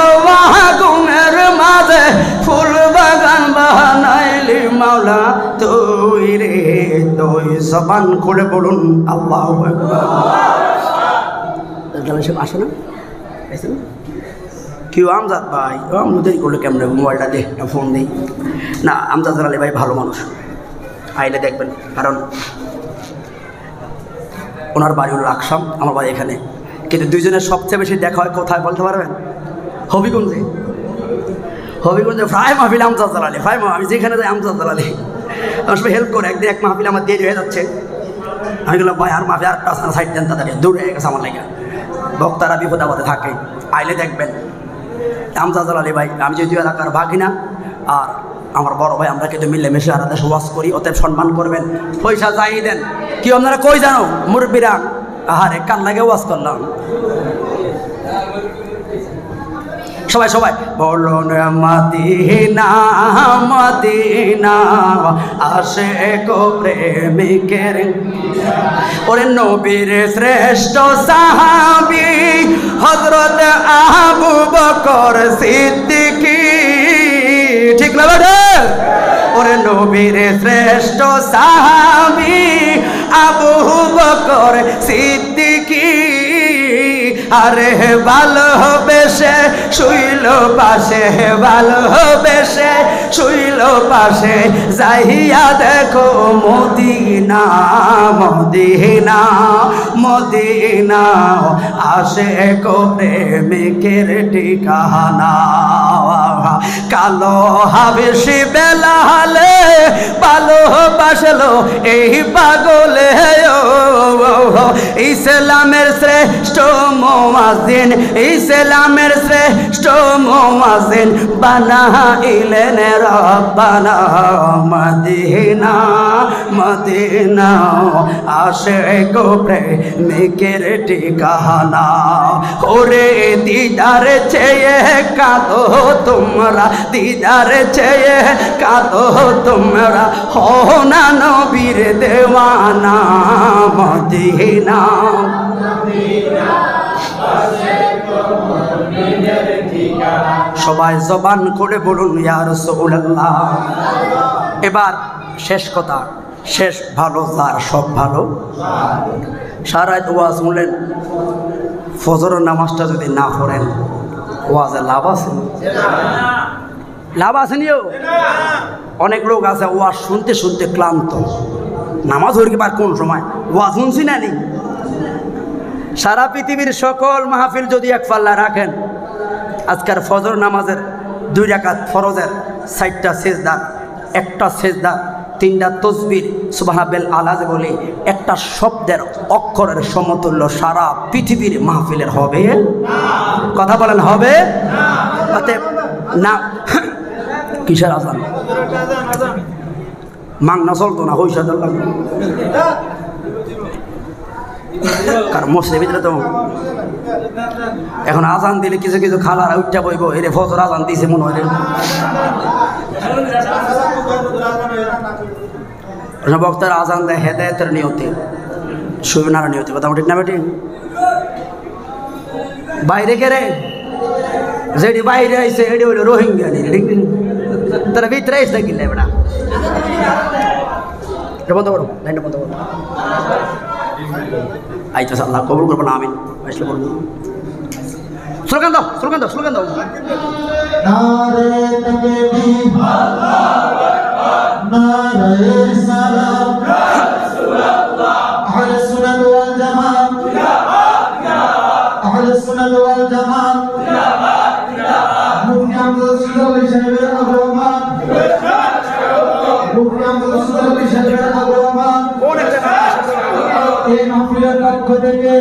আগুনের মাঝে ফুল বাগান বানাইলি মাওলা তুই রে তুই জবান খুলে বলুন আল্লাহু আকবার সব আসে না কেউ আমজাদ ভাই দেরি করলে কেমন মোবাইলটা দে ফোন দিই না আমজাদ আলী ভাই ভালো মানুষ আইলে দেখবেন কারণ ওনার বাড়ি হলো রাকসাম আমার বাড়ি এখানে কিন্তু দুইজনের সবচেয়ে বেশি দেখা হয় কোথায় বলতে পারবেন হবিগঞ্জে প্রায় মাহফিল আমজাদ আলী প্রায় আমি যেখানে যাই আমজাদ আলী আমার সবাই হেল্প করে একদিন এক মাহফিল আমার দেরি হয়ে যাচ্ছে আমি বললাম ভাই আর মাহফিল আর পাঁচ সাইড দেন তাদের দূরে হয়ে গেছে আমার লেগে বক্তারা বিপদ আপদে থাকে আইলে দেখবেন আমজাদ আলী ভাই আমি যেহেতু এলাকার ভাগিনা আর আমার বড় ভাই আমরা কিন্তু মিলেমিশে আর দেশে ওয়াজ করি অতএব সম্মান করবেন পয়সা চাই দেন কি আপনারা কই জানো মুরব্বীরা আহারে কান লাগে ওয়াজ করলাম সবাই সবাই বলুন মদিনা মদিনা আশিক প্রেমিকের ওরে নবীর শ্রেষ্ঠ সাহাবী হযরত আবু বকর সিদ্দিক ঠিক না বেটা ওরে নবীর শ্রেষ্ঠ সাহাবী আবু বকর সিদ্দিক আরে ভালোবেসে শুইল পাশে ভালোবেসে শুইল পাশে যাইয়া দেখো মদিনা মদিনা মদিনা আশিক প্রেমিকের ঠিকানা কালো হাবেশি বেলালে ভালো ভাসলো এই পাগলে ইসলামের শ্রেষ্ঠ মুয়াজ্জিন ইসলামের শ্রেষ্ঠ মুয়াজ্জিন বানাইলেন রব্বানা মদিনা মদিনা আশিক প্রেমিকের ঠিকানা ওরে দিদার চেয়ে কাঁদো তোমরা দিদার চেয়ে কাঁদো তোমরা হো না নবীর দেওয়ানা মদিনা সবাই জবান করে বলুন ইয়া রাসূলুল্লাহ। এবার শেষ কথা, শেষ ভালো যার সব ভালো। সারা রাত ওয়াজ শুনলেন, ফজরের নামাজটা যদি না পড়েন ওয়াজে লাভ আছে? লাভ আছে নিও। অনেক লোক আছে ওয়াজ শুনতে শুনতে ক্লান্ত, নামাজ হয়ে পার কোন সময় ওয়াজ শুনছি না নি। সারা পৃথিবীর সকল মাহফিল যদি এক পাল্লা রাখেন, আজকের ফজর নামাজের 2 রাকাত ফরজের 4টা সেজদা, একটা সেজদা, 3টা তসবির সুবহানাল আলাজ বলে একটা শব্দের অক্ষরের সমতুল্য সারা পৃথিবীর মাহফিলের হবে? কথা বলেন হবে না? কিসের আজান? মাংনা চলতো না, হইসা লাগবে। কারণ মসজিদের ভিতরে তো এখন আজান দিলে কিছু কিছু খালার উঠটা বইব, এরে ফজর আজান দিছে মনে হয়। বক্তার আজান দেয় হেদায়েতের নিয়তে, সুবিনার নিয়তে। কথা ঠিক না বেটি? বাইরে কেরে যেটি বাইরে আইসে এটি হইল রোহিঙ্গা, তারা ভিতরে আইসে কিনলে বেটা। বন্ধ করো, লাইনটা বন্ধ করো। আইতো আল্লাহ কবুল করবো না, আমিন। আসলে বলবো স্লোগান দাও, স্লোগান দাও, স্লোগান দাও। নারে তাকবীর, আল্লাহু আকবার, নারে রিসালাত, ইয়া রাসূলুল্লাহ, আহলে সুন্নাত ওয়াল জামাত, জিন্দাবাদ জিন্দাবাদ, আহলে সুন্নাত ওয়াল জামাত, জিন্দাবাদ জিন্দাবাদ। মুফতি আব্দুল সুলাইমান সাহেবের আগমন, মুফতি আব্দুল সুলাইমান সাহেবের আগমন, এই মাহফিলের পক্ষ থেকে